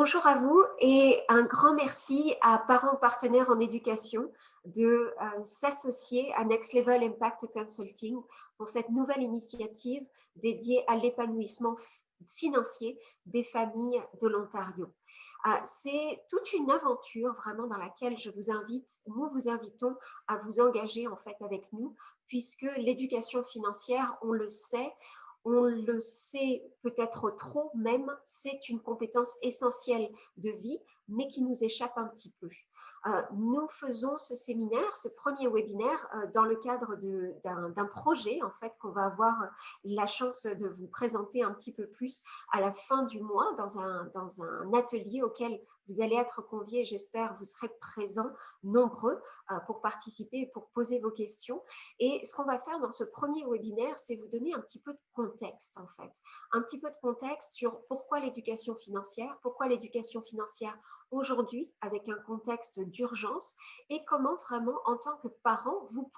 Bonjour à vous et un grand merci à Parents Partenaires en Éducation de s'associer à Next Level Impact Consulting pour cette nouvelle initiative dédiée à l'épanouissement financier des familles de l'Ontario. C'est toute une aventure vraiment dans laquelle nous vous invitons à vous engager en fait avec nous, puisque l'éducation financière, on le sait peut-être trop même, c'est une compétence essentielle de vie, mais qui nous échappe un petit peu. Nous faisons ce séminaire, ce premier webinaire, dans le cadre d'un projet en fait qu'on va avoir la chance de vous présenter un petit peu plus à la fin du mois dans un atelier auquel vous allez être conviés. J'espère vous serez présents nombreux pour participer et pour poser vos questions. Et ce qu'on va faire dans ce premier webinaire, c'est vous donner un petit peu de contexte en fait, un petit peu de contexte sur pourquoi l'éducation financière aujourd'hui avec un contexte d'urgence et comment vraiment en tant que parent, vous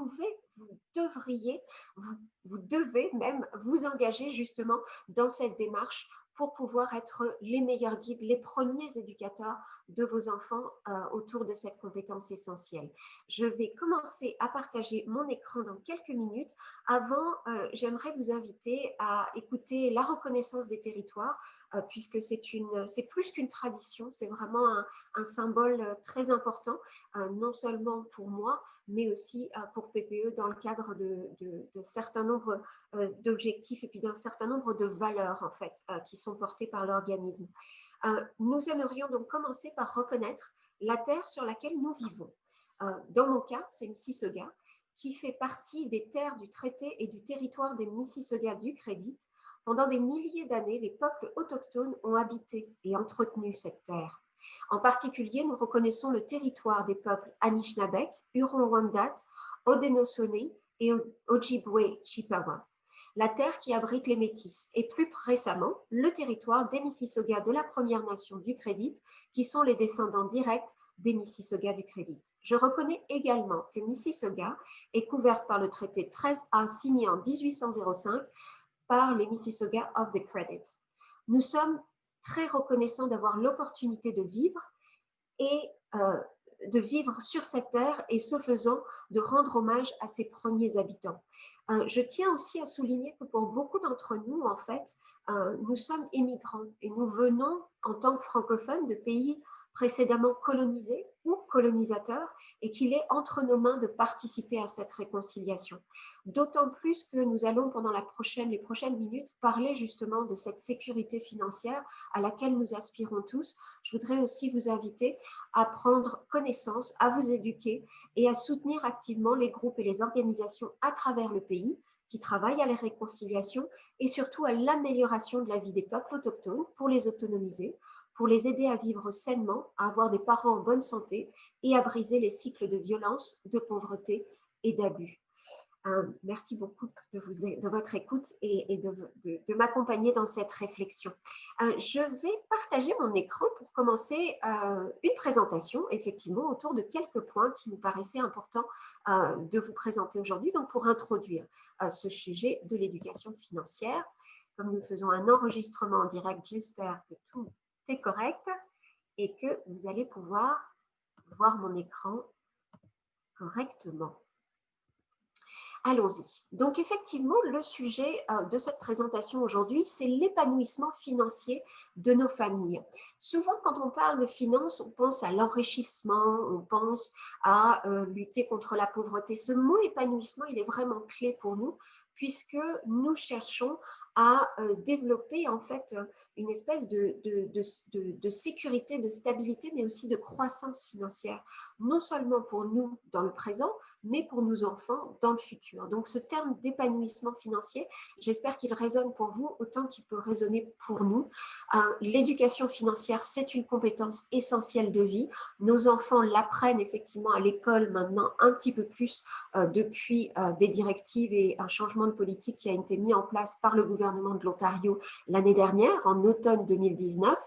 devez même vous engager justement dans cette démarche pour pouvoir être les meilleurs guides, les premiers éducateurs de vos enfants autour de cette compétence essentielle. Je vais commencer à partager mon écran dans quelques minutes. Avant, j'aimerais vous inviter à écouter la reconnaissance des territoires, puisque c'est plus qu'une tradition, c'est vraiment un symbole très important, non seulement pour moi, mais aussi pour PPE dans le cadre de certains nombres d'objectifs et puis d'un certain nombre de valeurs en fait qui sont portées par l'organisme. Nous aimerions donc commencer par reconnaître la terre sur laquelle nous vivons. Dans mon cas, c'est Mississauga, qui fait partie des terres du traité et du territoire des Mississauga du Credit. Pendant des milliers d'années, les peuples autochtones ont habité et entretenu cette terre. En particulier, nous reconnaissons le territoire des peuples Anishinaabeg, Huron-Wendat, Haudenosaunee et Ojibwe-Chippewa. La terre qui abrite les Métis et plus récemment le territoire des Mississauga de la Première Nation du Credit, qui sont les descendants directs des Mississauga du Credit. Je reconnais également que Mississauga est couverte par le traité 13A signé en 1805 par les Mississauga of the Credit. Nous sommes très reconnaissants d'avoir l'opportunité de vivre sur cette terre et ce faisant de rendre hommage à ses premiers habitants. Je tiens aussi à souligner que pour beaucoup d'entre nous, en fait, nous sommes immigrants et nous venons en tant que francophones de pays précédemment colonisés ou colonisateurs et qu'il est entre nos mains de participer à cette réconciliation. D'autant plus que nous allons pendant les prochaines minutes parler justement de cette sécurité financière à laquelle nous aspirons tous. Je voudrais aussi vous inviter à prendre connaissance, à vous éduquer et à soutenir activement les groupes et les organisations à travers le pays qui travaillent à la réconciliation et surtout à l'amélioration de la vie des peuples autochtones pour les autonomiser, pour les aider à vivre sainement, à avoir des parents en bonne santé et à briser les cycles de violence, de pauvreté et d'abus. Merci beaucoup de votre écoute et de m'accompagner dans cette réflexion. Je vais partager mon écran pour commencer une présentation, effectivement, autour de quelques points qui nous paraissaient importants de vous présenter aujourd'hui, donc pour introduire ce sujet de l'éducation financière. Comme nous faisons un enregistrement en direct, j'espère que tout est correct et que vous allez pouvoir voir mon écran correctement. Allons-y. Donc, effectivement, le sujet de cette présentation aujourd'hui, c'est l'épanouissement financier de nos familles. Souvent, quand on parle de finances, on pense à l'enrichissement, on pense à lutter contre la pauvreté. Ce mot épanouissement, il est vraiment clé pour nous, puisque nous cherchons à développer en fait une espèce de sécurité, de stabilité, mais aussi de croissance financière, non seulement pour nous dans le présent, mais pour nos enfants dans le futur. Donc ce terme d'épanouissement financier, j'espère qu'il résonne pour vous autant qu'il peut résonner pour nous. L'éducation financière, c'est une compétence essentielle de vie. Nos enfants l'apprennent effectivement à l'école maintenant un petit peu plus depuis des directives et un changement de politique qui a été mis en place par le gouvernement de l'Ontario l'année dernière, en automne 2019.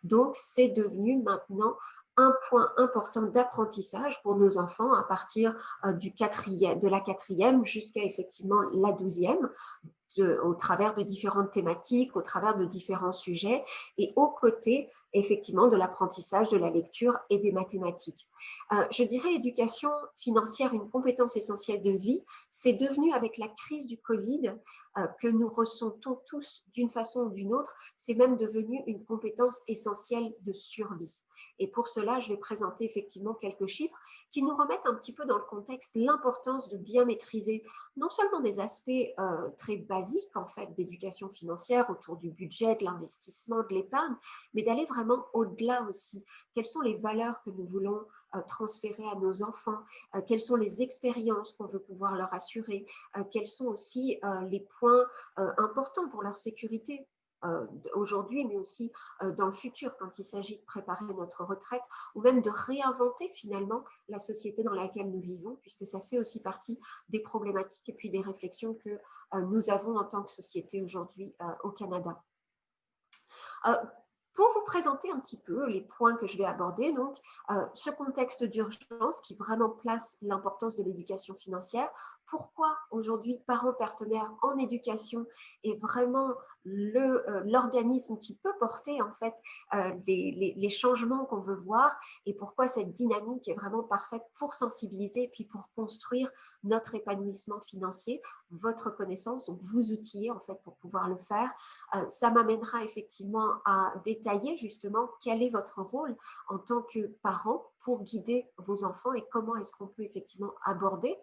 Donc, c'est devenu maintenant un point important d'apprentissage pour nos enfants à partir de la quatrième jusqu'à effectivement la 12e. Au travers de différentes thématiques, au travers de différents sujets et aux côtés effectivement de l'apprentissage, de la lecture et des mathématiques. Je dirais éducation financière, une compétence essentielle de vie, c'est devenu avec la crise du Covid que nous ressentons tous d'une façon ou d'une autre, c'est même devenu une compétence essentielle de survie. Et pour cela, je vais présenter effectivement quelques chiffres qui nous remettent un petit peu dans le contexte l'importance de bien maîtriser non seulement des aspects très basiques en fait d'éducation financière autour du budget, de l'investissement, de l'épargne, mais d'aller vraiment au-delà aussi. Quelles sont les valeurs que nous voulons transférer à nos enfants, quelles sont les expériences qu'on veut pouvoir leur assurer, quels sont aussi les points importants pour leur sécurité aujourd'hui, mais aussi dans le futur, quand il s'agit de préparer notre retraite, ou même de réinventer finalement la société dans laquelle nous vivons, puisque ça fait aussi partie des problématiques et puis des réflexions que nous avons en tant que société aujourd'hui au Canada. Pour vous présenter un petit peu les points que je vais aborder, donc ce contexte d'urgence qui vraiment place l'importance de l'éducation financière, pourquoi aujourd'hui Parents Partenaires en éducation est vraiment l'organisme qui peut porter en fait les changements qu'on veut voir et pourquoi cette dynamique est vraiment parfaite pour sensibiliser puis pour construire notre épanouissement financier, votre connaissance, donc vous outiller en fait pour pouvoir le faire. Ça m'amènera effectivement à détailler justement quel est votre rôle en tant que parent pour guider vos enfants et comment est-ce qu'on peut effectivement aborder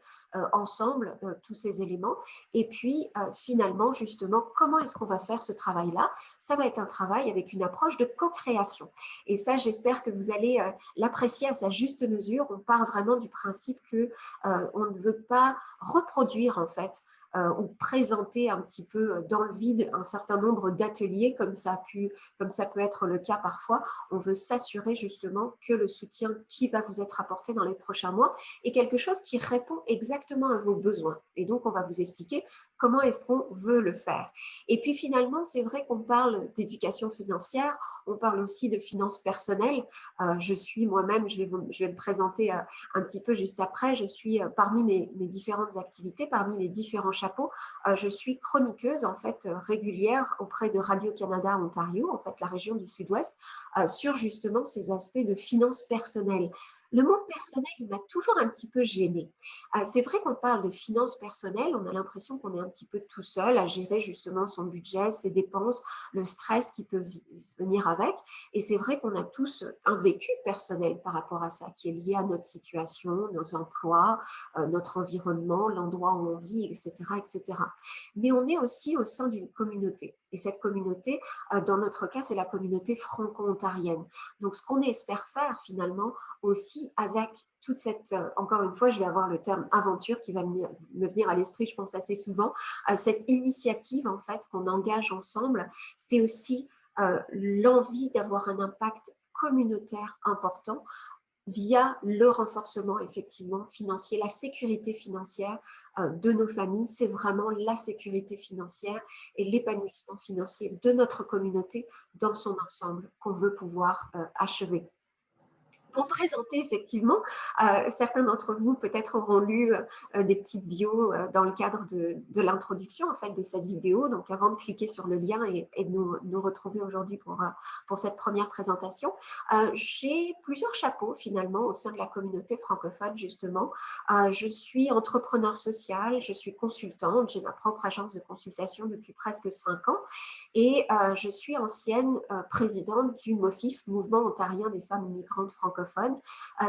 ensemble tous ces éléments. Et puis finalement justement, comment est-ce qu'on va faire ce travail-là? Ça va être un travail avec une approche de co-création. Et ça, j'espère que vous allez l'apprécier à sa juste mesure. On part vraiment du principe que on ne veut pas reproduire en fait ou présenter un petit peu dans le vide un certain nombre d'ateliers comme ça peut être le cas parfois. On veut s'assurer justement que le soutien qui va vous être apporté dans les prochains mois est quelque chose qui répond exactement à vos besoins. Et donc, on va vous expliquer comment est-ce qu'on veut le faire. Et puis finalement, c'est vrai qu'on parle d'éducation financière, on parle aussi de finances personnelles. Je suis moi-même, je vais me présenter un petit peu juste après, je suis parmi mes différentes activités, parmi mes différents chapeaux, je suis chroniqueuse en fait régulière auprès de Radio-Canada Ontario, en fait la région du Sud-Ouest, sur justement ces aspects de finances personnelles. Le mot personnel, il m'a toujours un petit peu gênée. C'est vrai qu'on parle de finances personnelles, on a l'impression qu'on est un petit peu tout seul à gérer justement son budget, ses dépenses, le stress qui peut venir avec. Et c'est vrai qu'on a tous un vécu personnel par rapport à ça, qui est lié à notre situation, nos emplois, notre environnement, l'endroit où on vit, etc., etc. Mais on est aussi au sein d'une communauté. Et cette communauté, dans notre cas, c'est la communauté franco-ontarienne. Donc, ce qu'on espère faire finalement aussi avec toute cette, encore une fois, je vais avoir le terme aventure qui va me venir à l'esprit, je pense assez souvent, cette initiative en fait qu'on engage ensemble, c'est aussi l'envie d'avoir un impact communautaire important via le renforcement effectivement financier, la sécurité financière de nos familles. C'est vraiment la sécurité financière et l'épanouissement financier de notre communauté dans son ensemble qu'on veut pouvoir achever. Pour présenter effectivement, certains d'entre vous peut-être auront lu des petites bios dans le cadre de l'introduction en fait de cette vidéo. Donc avant de cliquer sur le lien et de nous retrouver aujourd'hui pour cette première présentation, j'ai plusieurs chapeaux finalement au sein de la communauté francophone justement. Je suis entrepreneur social, je suis consultante, j'ai ma propre agence de consultation depuis presque 5 ans et je suis ancienne présidente du MOFIF, Mouvement ontarien des femmes immigrantes francophones.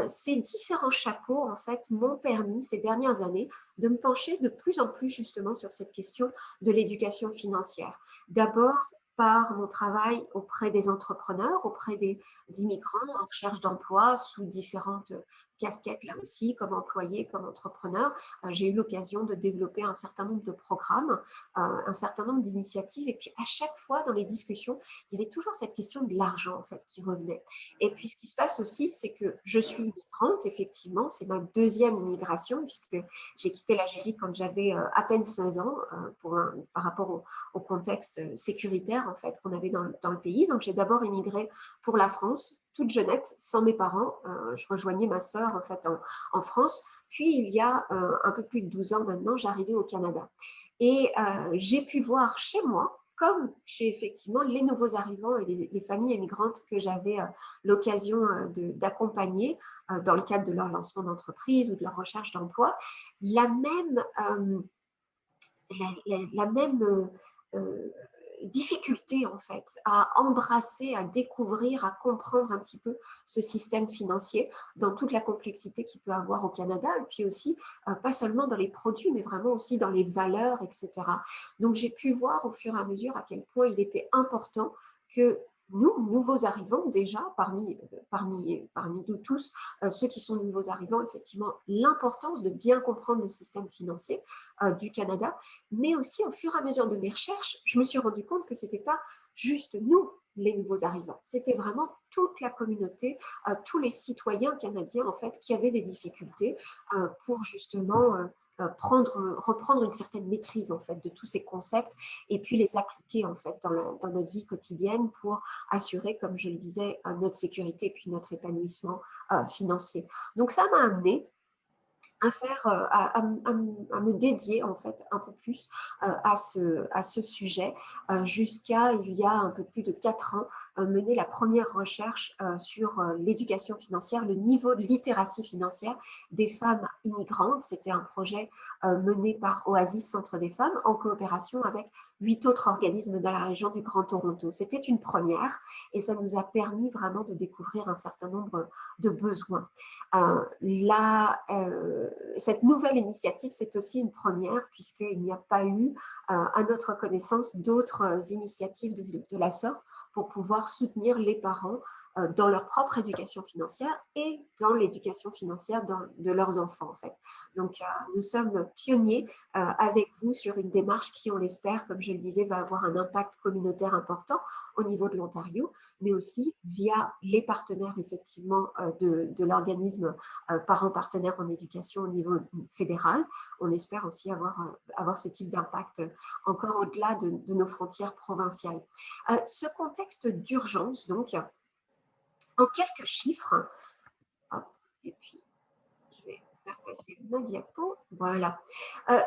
Ces différents chapeaux, en fait, m'ont permis ces dernières années de me pencher de plus en plus justement sur cette question de l'éducation financière. D'abord, par mon travail auprès des entrepreneurs, auprès des immigrants en recherche d'emploi sous différentes casquettes là aussi, comme employé, comme entrepreneur. J'ai eu l'occasion de développer un certain nombre de programmes, un certain nombre d'initiatives et puis à chaque fois dans les discussions, il y avait toujours cette question de l'argent en fait qui revenait. Et puis ce qui se passe aussi, c'est que je suis immigrante, effectivement, c'est ma deuxième immigration puisque j'ai quitté l'Algérie quand j'avais à peine 16 ans par rapport au contexte sécuritaire en fait qu'on avait dans le pays. Donc j'ai d'abord immigré pour la France, toute jeunette, sans mes parents. Je rejoignais ma sœur en fait en France. Puis il y a un peu plus de 12 ans maintenant, j'arrivais au Canada. Et j'ai pu voir chez moi comme chez effectivement les nouveaux arrivants et les familles immigrantes que j'avais l'occasion d'accompagner dans le cadre de leur lancement d'entreprise ou de leur recherche d'emploi, la même, la même difficulté en fait à embrasser, à découvrir, à comprendre un petit peu ce système financier dans toute la complexité qu'il peut avoir au Canada, et puis aussi pas seulement dans les produits mais vraiment aussi dans les valeurs, etc. Donc j'ai pu voir au fur et à mesure à quel point il était important que nous, nouveaux arrivants, déjà, parmi nous tous, ceux qui sont nouveaux arrivants, effectivement, l'importance de bien comprendre le système financier du Canada, mais aussi au fur et à mesure de mes recherches, je me suis rendu compte que ce n'était pas juste nous, les nouveaux arrivants, c'était vraiment toute la communauté, tous les citoyens canadiens, en fait, qui avaient des difficultés pour justement reprendre une certaine maîtrise en fait de tous ces concepts et puis les appliquer en fait dans notre vie quotidienne pour assurer, comme je le disais, notre sécurité et puis notre épanouissement financier. Donc ça m'a amené à me dédier en fait un peu plus à ce sujet jusqu'à il y a un peu plus de 4 ans mener la première recherche sur l'éducation financière, le niveau de littératie financière des femmes immigrantes. C'était un projet mené par Oasis Centre des femmes en coopération avec 8 autres organismes dans la région du Grand Toronto. C'était une première et ça nous a permis vraiment de découvrir un certain nombre de besoins. Cette nouvelle initiative, c'est aussi une première puisqu'il n'y a pas eu, à notre connaissance, d'autres initiatives de la sorte pour pouvoir soutenir les parents dans leur propre éducation financière et dans l'éducation financière de leurs enfants, en fait. Donc, nous sommes pionniers avec vous sur une démarche qui, on l'espère, comme je le disais, va avoir un impact communautaire important au niveau de l'Ontario, mais aussi via les partenaires, effectivement, de l'organisme parents partenaires en éducation au niveau fédéral. On espère aussi avoir ce type d'impact encore au-delà de nos frontières provinciales. Ce contexte d'urgence, donc, en quelques chiffres, et puis je vais faire passer ma diapo, voilà.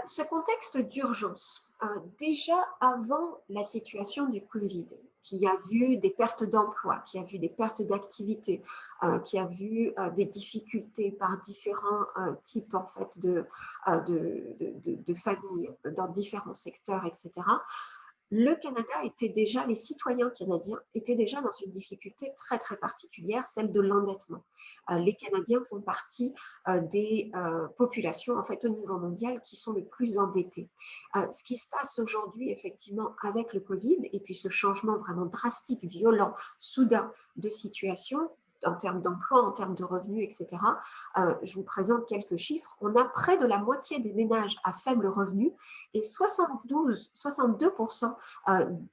Ce contexte d'urgence, déjà avant la situation du Covid, qui a vu des pertes d'emploi, qui a vu des pertes d'activité, qui a vu des difficultés par différents types en fait, de familles dans différents secteurs, etc. Le Canada était déjà, les citoyens canadiens étaient déjà dans une difficulté très très particulière, celle de l'endettement. Les Canadiens font partie des populations en fait au niveau mondial qui sont les plus endettées. Ce qui se passe aujourd'hui effectivement avec le Covid et puis ce changement vraiment drastique, violent, soudain de situation en termes d'emploi, en termes de revenus, etc. Je vous présente quelques chiffres. On a près de la moitié des ménages à faible revenu et 62%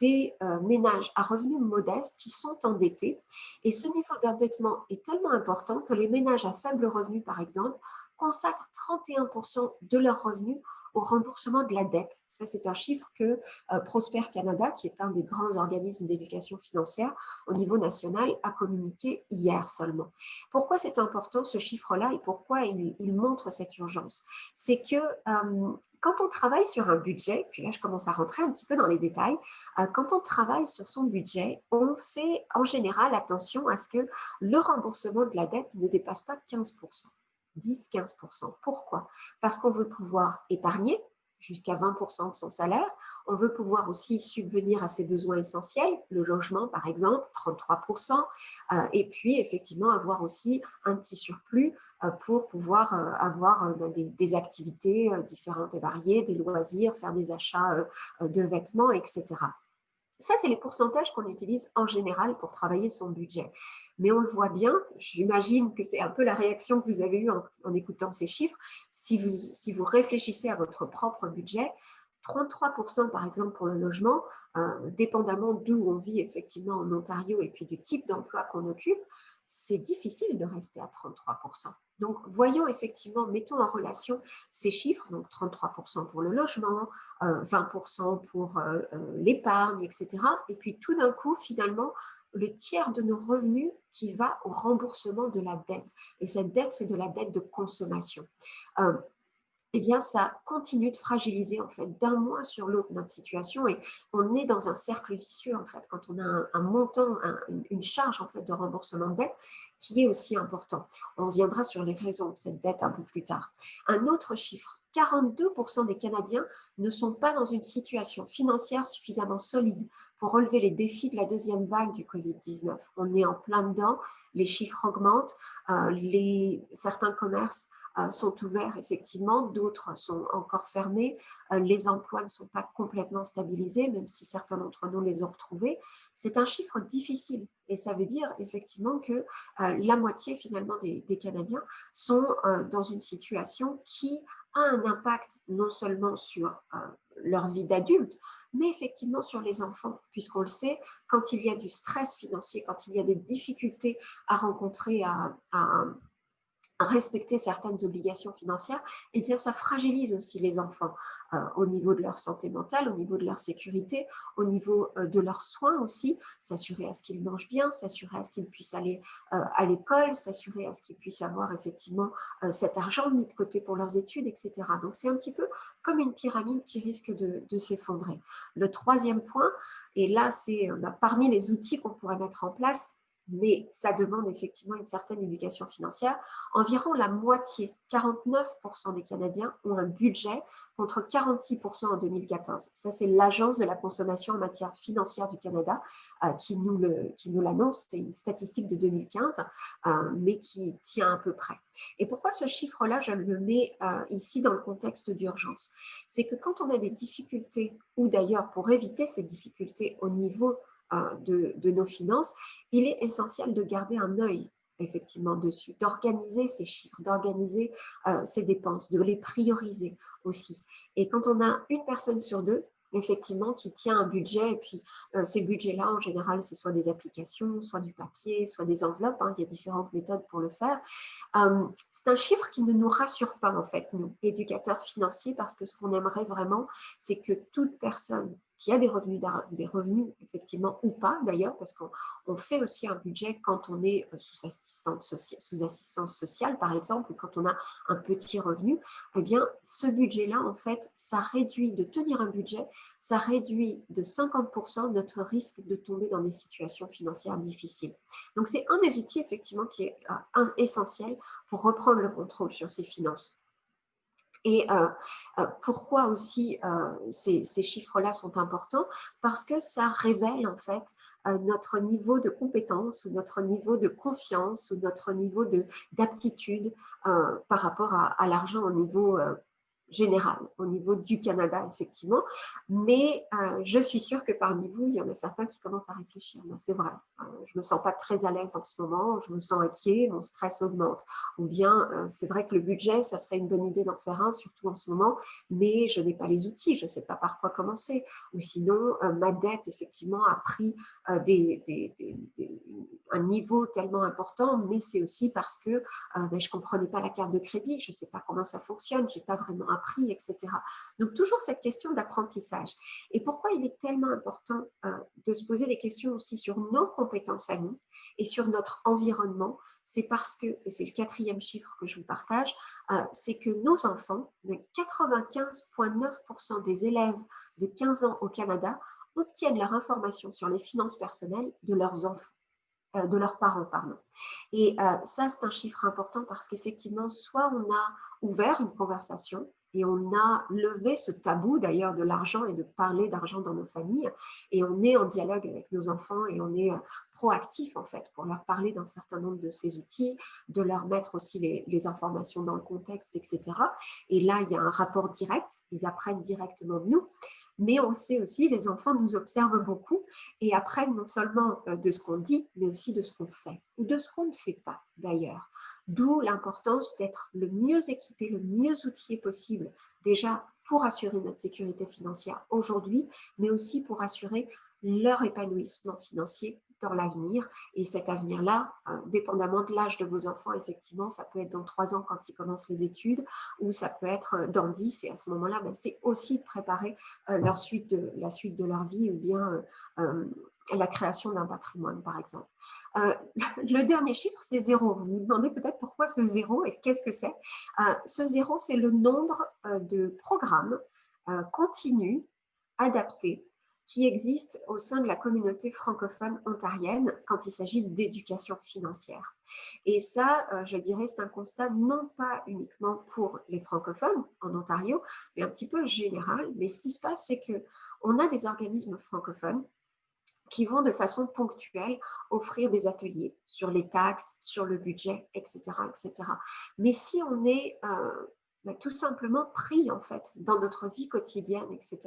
des ménages à revenus modestes qui sont endettés. Et ce niveau d'endettement est tellement important que les ménages à faible revenu, par exemple, consacrent 31% de leurs revenus au remboursement de la dette. Ça, c'est un chiffre que Prosper Canada, qui est un des grands organismes d'éducation financière au niveau national, a communiqué hier seulement. Pourquoi c'est important ce chiffre-là et pourquoi il montre cette urgence? C'est que quand on travaille sur un budget, puis là je commence à rentrer un petit peu dans les détails, quand on travaille sur son budget, on fait en général attention à ce que le remboursement de la dette ne dépasse pas 15%. 10-15%. Pourquoi? Parce qu'on veut pouvoir épargner jusqu'à 20% de son salaire. On veut pouvoir aussi subvenir à ses besoins essentiels, le logement par exemple, 33%, et puis effectivement avoir aussi un petit surplus pour pouvoir avoir des activités différentes et variées, des loisirs, faire des achats de vêtements, etc. Ça, c'est les pourcentages qu'on utilise en général pour travailler son budget. Mais on le voit bien, j'imagine que c'est un peu la réaction que vous avez eue en écoutant ces chiffres. Si vous réfléchissez à votre propre budget, 33% par exemple pour le logement, dépendamment d'où on vit effectivement en Ontario et puis du type d'emploi qu'on occupe, c'est difficile de rester à 33%. Donc, voyons effectivement, mettons en relation ces chiffres, donc 33% pour le logement, 20% pour l'épargne, etc. Et puis tout d'un coup, finalement, le tiers de nos revenus qui va au remboursement de la dette. Et cette dette, c'est de la dette de consommation. eh bien, ça continue de fragiliser en fait d'un mois sur l'autre notre situation et on est dans un cercle vicieux en fait quand on a un montant, une charge en fait de remboursement de dette qui est aussi important. On reviendra sur les raisons de cette dette un peu plus tard. Un autre chiffre, 42% des Canadiens ne sont pas dans une situation financière suffisamment solide pour relever les défis de la deuxième vague du Covid-19. On est en plein dedans, les chiffres augmentent, certains commerces sont ouverts effectivement, d'autres sont encore fermés, les emplois ne sont pas complètement stabilisés, même si certains d'entre nous les ont retrouvés. C'est un chiffre difficile et ça veut dire effectivement que la moitié finalement des Canadiens sont dans une situation qui a un impact non seulement sur leur vie d'adulte, mais effectivement sur les enfants, puisqu'on le sait, quand il y a du stress financier, quand il y a des difficultés à rencontrer, à respecter certaines obligations financières, eh bien, ça fragilise aussi les enfants au niveau de leur santé mentale, au niveau de leur sécurité, au niveau de leurs soins aussi, s'assurer à ce qu'ils mangent bien, s'assurer à ce qu'ils puissent aller à l'école, s'assurer à ce qu'ils puissent avoir effectivement cet argent mis de côté pour leurs études, etc. Donc, c'est un petit peu comme une pyramide qui risque de s'effondrer. Le troisième point, et là, c'est parmi les outils qu'on pourrait mettre en place, mais ça demande effectivement une certaine éducation financière. Environ la moitié, 49% des Canadiens ont un budget contre 46% en 2014. Ça, c'est l'Agence de la consommation en matière financière du Canada qui nous l'annonce. C'est une statistique de 2015, mais qui tient à peu près. Et pourquoi ce chiffre-là, je le mets ici dans le contexte d'urgence? C'est que quand on a des difficultés, ou d'ailleurs pour éviter ces difficultés au niveau de nos finances, il est essentiel de garder un œil effectivement dessus, d'organiser ces chiffres, d'organiser ces dépenses, de les prioriser aussi. Et quand on a une personne sur deux, effectivement, qui tient un budget, et puis ces budgets-là, en général, c'est soit des applications, soit du papier, soit des enveloppes, hein, il y a différentes méthodes pour le faire. C'est un chiffre qui ne nous rassure pas, en fait, nous, éducateurs financiers, parce que ce qu'on aimerait vraiment, c'est que toute personne qui a des revenus effectivement ou pas d'ailleurs, parce qu'on fait aussi un budget quand on est sous assistance sociale, par exemple, ou quand on a un petit revenu, eh bien, ce budget-là, en fait, ça réduit, de tenir un budget, ça réduit de 50% notre risque de tomber dans des situations financières difficiles. Donc, c'est un des outils, effectivement, qui est essentiel pour reprendre le contrôle sur ses finances. Et pourquoi aussi ces chiffres-là sont importants? Parce que ça révèle en fait notre niveau de compétence ou notre niveau de confiance ou notre niveau d'aptitude par rapport à l'argent au niveau général, au niveau du Canada, effectivement. Mais je suis sûre que parmi vous, il y en a certains qui commencent à réfléchir. C'est vrai, je ne me sens pas très à l'aise en ce moment, je me sens inquiet, mon stress augmente. Ou bien, c'est vrai que le budget, ça serait une bonne idée d'en faire un, surtout en ce moment, mais je n'ai pas les outils, je ne sais pas par quoi commencer. Ou sinon, ma dette, effectivement, a pris un niveau tellement important, mais c'est aussi parce que je ne comprenais pas la carte de crédit, je ne sais pas comment ça fonctionne, je n'ai pas vraiment appris, etc. Donc, toujours cette question d'apprentissage. Et pourquoi il est tellement important de se poser des questions aussi sur nos compétences à nous et sur notre environnement? C'est parce que, et c'est le quatrième chiffre que je vous partage, c'est que nos enfants, 95,9% des élèves de 15 ans au Canada obtiennent leur information sur les finances personnelles de leurs enfants. De leurs parents, pardon. Et ça, c'est un chiffre important parce qu'effectivement, soit on a ouvert une conversation et on a levé ce tabou d'ailleurs de l'argent et de parler d'argent dans nos familles et on est en dialogue avec nos enfants et on est proactif en fait pour leur parler d'un certain nombre de ces outils, de leur mettre aussi les informations dans le contexte, etc. Et là, il y a un rapport direct, ils apprennent directement de nous. Mais on le sait aussi, les enfants nous observent beaucoup et apprennent non seulement de ce qu'on dit, mais aussi de ce qu'on fait ou de ce qu'on ne fait pas d'ailleurs. D'où l'importance d'être le mieux équipé, le mieux outillé possible, déjà pour assurer notre sécurité financière aujourd'hui, mais aussi pour assurer leur épanouissement financier dans l'avenir. Et cet avenir-là, dépendamment de l'âge de vos enfants, effectivement, ça peut être dans 3 ans quand ils commencent les études, ou ça peut être dans 10, et à ce moment-là, c'est aussi de préparer la suite de leur vie, ou bien la création d'un patrimoine, par exemple. Le dernier chiffre, c'est 0. Vous vous demandez peut-être pourquoi ce 0 et qu'est-ce que c'est. Ce 0, c'est le nombre de programmes continus, adaptés, qui existent au sein de la communauté francophone ontarienne quand il s'agit d'éducation financière. Et ça, je dirais, c'est un constat non pas uniquement pour les francophones en Ontario, mais un petit peu général. Mais ce qui se passe, c'est qu'on a des organismes francophones qui vont de façon ponctuelle offrir des ateliers sur les taxes, sur le budget, etc. etc. Mais si on est tout simplement pris en fait dans notre vie quotidienne, etc.,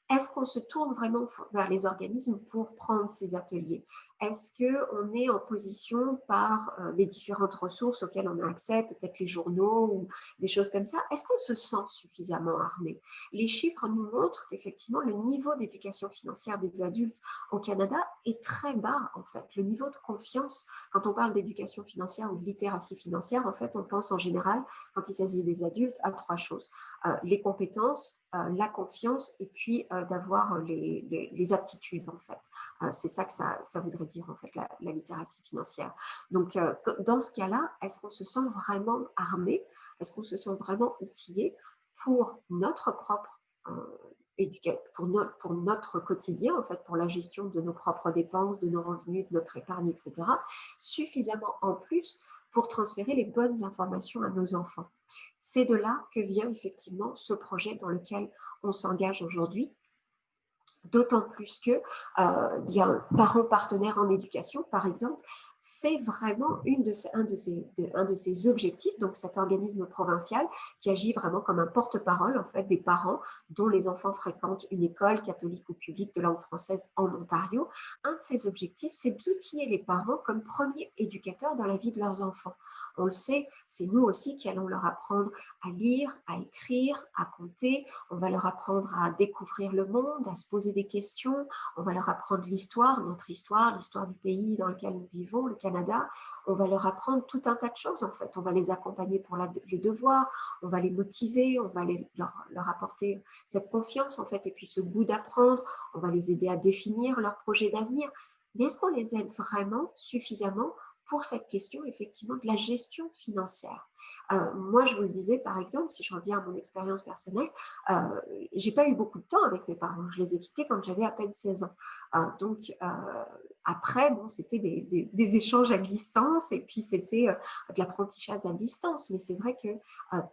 est-ce qu'on se tourne vraiment vers les organismes pour prendre ces ateliers? Est-ce qu'on est en position par les différentes ressources auxquelles on a accès, peut-être les journaux ou des choses comme ça? Est-ce qu'on se sent suffisamment armé? Les chiffres nous montrent qu'effectivement, le niveau d'éducation financière des adultes au Canada est très bas, en fait. Le niveau de confiance, quand on parle d'éducation financière ou de littératie financière, en fait, on pense en général, quand il s'agit des adultes, à 3 choses. Les compétences, la confiance et puis d'avoir les aptitudes, en fait. C'est ça que ça voudrait dire, en fait, la littératie financière. Donc, dans ce cas-là, est-ce qu'on se sent vraiment armé? Est-ce qu'on se sent vraiment outillé pour notre propre pour notre quotidien, en fait, pour la gestion de nos propres dépenses, de nos revenus, de notre épargne, etc., suffisamment en plus pour transférer les bonnes informations à nos enfants. C'est de là que vient effectivement ce projet dans lequel on s'engage aujourd'hui, d'autant plus que bien, Parents partenaires en éducation, par exemple, fait vraiment un de ses objectifs, donc cet organisme provincial qui agit vraiment comme un porte-parole en fait, des parents dont les enfants fréquentent une école catholique ou publique de langue française en Ontario. Un de ses objectifs, c'est d'outiller les parents comme premiers éducateurs dans la vie de leurs enfants. On le sait, c'est nous aussi qui allons leur apprendre à lire, à écrire, à compter. On va leur apprendre à découvrir le monde, à se poser des questions. On va leur apprendre l'histoire, notre histoire, l'histoire du pays dans lequel nous vivons, le Canada. On va leur apprendre tout un tas de choses, en fait. On va les accompagner pour les devoirs, on va les motiver, on va leur apporter cette confiance, en fait, et puis ce goût d'apprendre. On va les aider à définir leur projet d'avenir. Mais est-ce qu'on les aide vraiment suffisamment pour cette question, effectivement, de la gestion financière? Moi, je vous le disais, par exemple, si je reviens à mon expérience personnelle, j'ai pas eu beaucoup de temps avec mes parents. Je les ai quittés quand j'avais à peine 16 ans. Donc, après, bon, c'était des échanges à distance et puis c'était de l'apprentissage à distance. Mais c'est vrai que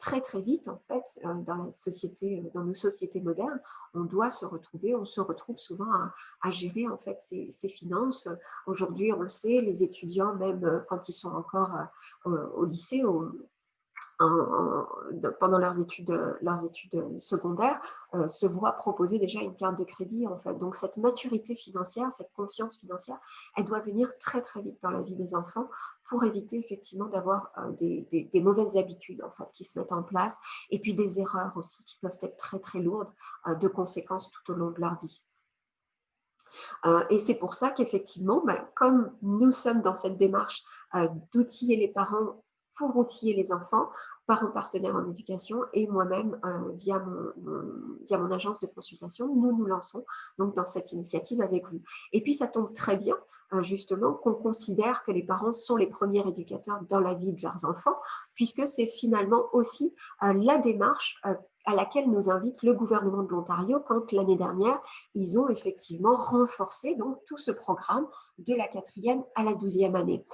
très, très vite, en fait, dans la société, dans nos sociétés modernes, on doit se retrouver, on se retrouve souvent à gérer, en fait, ses finances. Aujourd'hui, on le sait, les étudiants, même quand ils sont encore au lycée, pendant leurs études secondaires, se voient proposer déjà une carte de crédit, en fait. Donc, cette maturité financière, cette confiance financière, elle doit venir très, très vite dans la vie des enfants pour éviter effectivement d'avoir des mauvaises habitudes, en fait, qui se mettent en place, et puis des erreurs aussi qui peuvent être très, très lourdes de conséquences tout au long de leur vie. Et c'est pour ça qu'effectivement, comme nous sommes dans cette démarche d'outiller les parents pour outiller les enfants, Parents partenaires en éducation et moi-même, via mon agence de consultation, nous nous lançons donc dans cette initiative avec vous. Et puis, ça tombe très bien, justement, qu'on considère que les parents sont les premiers éducateurs dans la vie de leurs enfants, puisque c'est finalement aussi la démarche à laquelle nous invite le gouvernement de l'Ontario quand l'année dernière, ils ont effectivement renforcé donc tout ce programme de la 4e à la 12e année.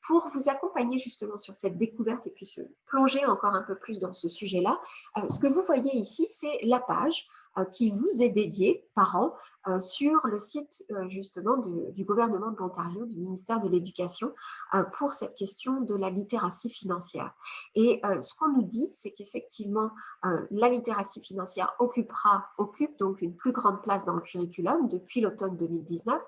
Pour vous accompagner justement sur cette découverte et puis se plonger encore un peu plus dans ce sujet-là, ce que vous voyez ici, c'est la page qui vous est dédiée par an sur le site justement du gouvernement de l'Ontario, du ministère de l'Éducation, pour cette question de la littératie financière. Et ce qu'on nous dit, c'est qu'effectivement, la littératie financière occupe donc une plus grande place dans le curriculum depuis l'automne 2019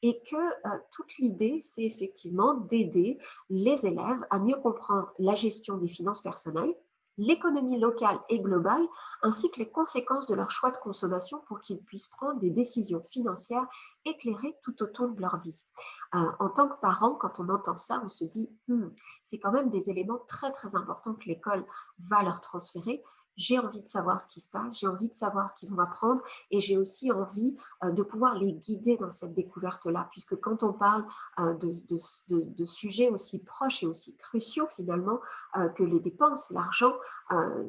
et que toute l'idée, c'est effectivement d'aider les élèves à mieux comprendre la gestion des finances personnelles, l'économie locale et globale, ainsi que les conséquences de leurs choix de consommation pour qu'ils puissent prendre des décisions financières éclairées tout au long de leur vie. En tant que parent, quand on entend ça, on se dit c'est quand même des éléments très très importants que l'école va leur transférer j'ai envie de savoir ce qui se passe, j'ai envie de savoir ce qu'ils vont apprendre et j'ai aussi envie de pouvoir les guider dans cette découverte-là, puisque quand on parle de sujets aussi proches et aussi cruciaux finalement que les dépenses, l'argent,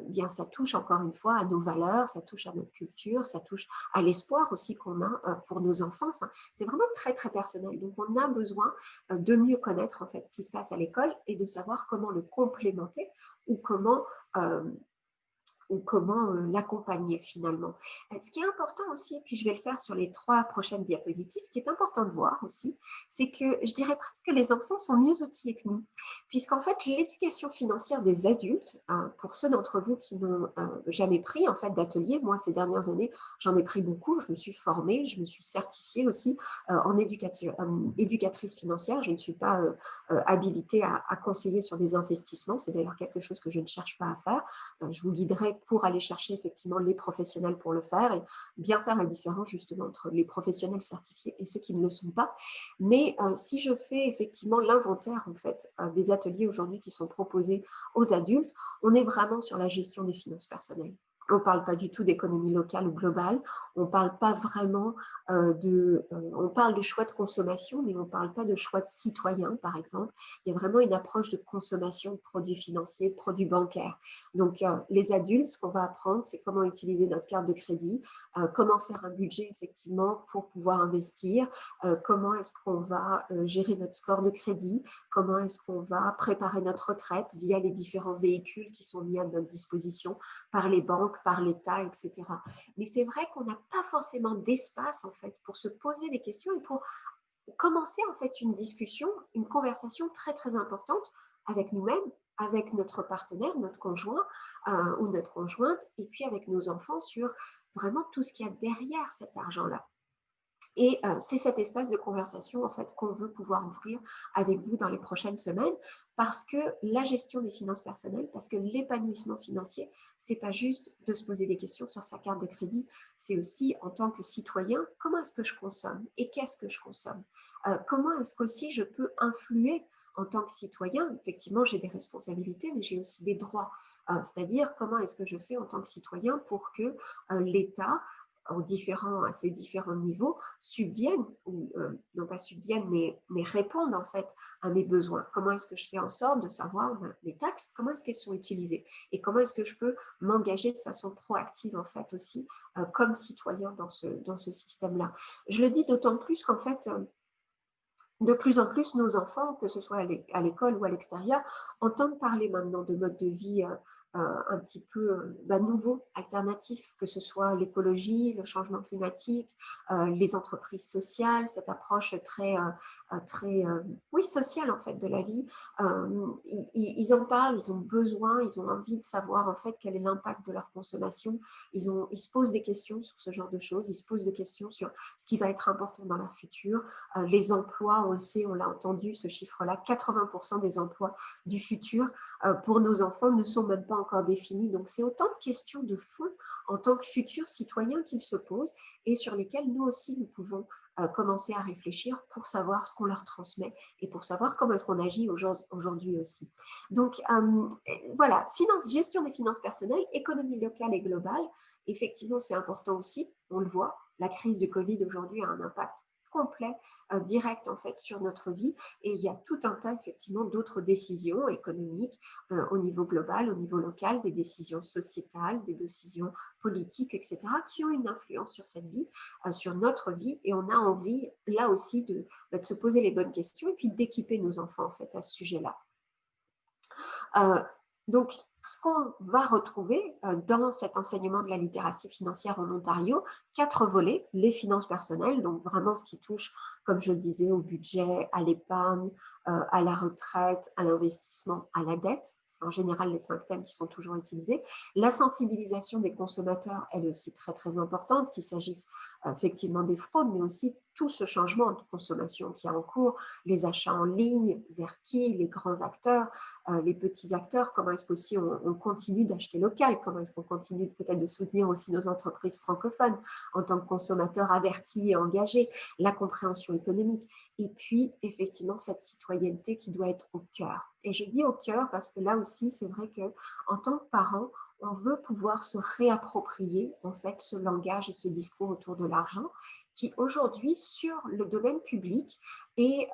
bien ça touche encore une fois à nos valeurs, ça touche à notre culture, ça touche à l'espoir aussi qu'on a pour nos enfants. Enfin, c'est vraiment très très personnel. Donc on a besoin de mieux connaître en fait ce qui se passe à l'école et de savoir comment le complémenter ou euh, comment l'accompagner finalement. Ce qui est important aussi, puis je vais le faire sur les 3 prochaines diapositives, ce qui est important de voir aussi, c'est que je dirais presque que les enfants sont mieux outillés que nous, puisqu'en fait l'éducation financière des adultes, pour ceux d'entre vous qui n'ont jamais pris en fait d'atelier, moi ces dernières années j'en ai pris beaucoup, je me suis formée, je me suis certifiée aussi en éducatrice financière, je ne suis pas habilitée à conseiller sur des investissements, c'est d'ailleurs quelque chose que je ne cherche pas à faire, je vous guiderai pour aller chercher effectivement les professionnels pour le faire et bien faire la différence justement entre les professionnels certifiés et ceux qui ne le sont pas. Mais si je fais effectivement l'inventaire en fait des ateliers aujourd'hui qui sont proposés aux adultes, on est vraiment sur la gestion des finances personnelles. On ne parle pas du tout d'économie locale ou globale, on parle pas vraiment on parle de choix de consommation, mais on ne parle pas de choix de citoyen, par exemple. Il y a vraiment une approche de consommation de produits financiers, de produits bancaires. Donc, les adultes, ce qu'on va apprendre, c'est comment utiliser notre carte de crédit, comment faire un budget, effectivement, pour pouvoir investir, comment est-ce qu'on va gérer notre score de crédit, comment est-ce qu'on va préparer notre retraite via les différents véhicules qui sont mis à notre disposition par les banques, par l'État, etc. Mais c'est vrai qu'on n'a pas forcément d'espace, en fait, pour se poser des questions et pour commencer, en fait, une discussion, une conversation très, très importante avec nous-mêmes, avec notre partenaire, notre conjoint ou notre conjointe, et puis avec nos enfants sur vraiment tout ce qu'il y a derrière cet argent-là. Et c'est cet espace de conversation en fait qu'on veut pouvoir ouvrir avec vous dans les prochaines semaines parce que la gestion des finances personnelles, parce que l'épanouissement financier, c'est pas juste de se poser des questions sur sa carte de crédit, c'est aussi en tant que citoyen, comment est-ce que je consomme et qu'est-ce que je consomme, comment est-ce qu'aussi je peux influer en tant que citoyen. Effectivement, j'ai des responsabilités, mais j'ai aussi des droits. C'est-à-dire comment est-ce que je fais en tant que citoyen pour que l'État à ces différents niveaux, subviennent, ou non pas subviennent, mais répondent en fait à mes besoins. Comment est-ce que je fais en sorte de savoir mes taxes, comment est-ce qu'elles sont utilisées et comment est-ce que je peux m'engager de façon proactive en fait aussi comme citoyen dans ce système-là. Je le dis d'autant plus qu'en fait, de plus en plus, nos enfants, que ce soit à l'école ou à l'extérieur, entendent parler maintenant de modes de vie un petit peu nouveaux, alternatifs, que ce soit l'écologie, le changement climatique, les entreprises sociales, cette approche très oui, sociale en fait de la vie. Ils en parlent, ils ont besoin, ils ont envie de savoir en fait quel est l'impact de leur consommation. Ils se posent des questions sur ce genre de choses, ils se posent des questions sur ce qui va être important dans leur futur. Les emplois, on le sait, on l'a entendu, ce chiffre-là, 80% des emplois du futur pour nos enfants ne sont même pas encore définis. Donc, c'est autant de questions de fond en tant que futurs citoyens qu'ils se posent et sur lesquelles nous aussi, nous pouvons commencer à réfléchir pour savoir ce qu'on leur transmet et pour savoir comment est-ce qu'on agit aujourd'hui aussi. Donc, voilà, gestion des finances personnelles, économie locale et globale. Effectivement, c'est important aussi, on le voit, la crise de Covid aujourd'hui a un impact complet, direct en fait sur notre vie et il y a tout un tas effectivement d'autres décisions économiques au niveau global, au niveau local, des décisions sociétales, des décisions politiques, etc. qui ont une influence sur cette vie, sur notre vie et on a envie là aussi de se poser les bonnes questions et puis d'équiper nos enfants en fait à ce sujet-là. Donc, ce qu'on va retrouver dans cet enseignement de la littératie financière en Ontario, 4 volets, les finances personnelles, donc vraiment ce qui touche, comme je le disais, au budget, à l'épargne, à la retraite, à l'investissement, à la dette. C'est en général les 5 thèmes qui sont toujours utilisés. La sensibilisation des consommateurs, elle est aussi très, très importante, qu'il s'agisse effectivement des fraudes, mais aussi tout ce changement de consommation qui est en cours, les achats en ligne, vers qui, les grands acteurs, les petits acteurs, comment est-ce qu'aussi on continue d'acheter local, comment est-ce qu'on continue peut-être de soutenir aussi nos entreprises francophones en tant que consommateurs avertis et engagés, la compréhension économique et puis effectivement cette citoyenneté qui doit être au cœur. Et je dis au cœur parce que là aussi, c'est vrai qu'en tant que parents, on veut pouvoir se réapproprier en fait ce langage et ce discours autour de l'argent qui aujourd'hui sur le domaine public est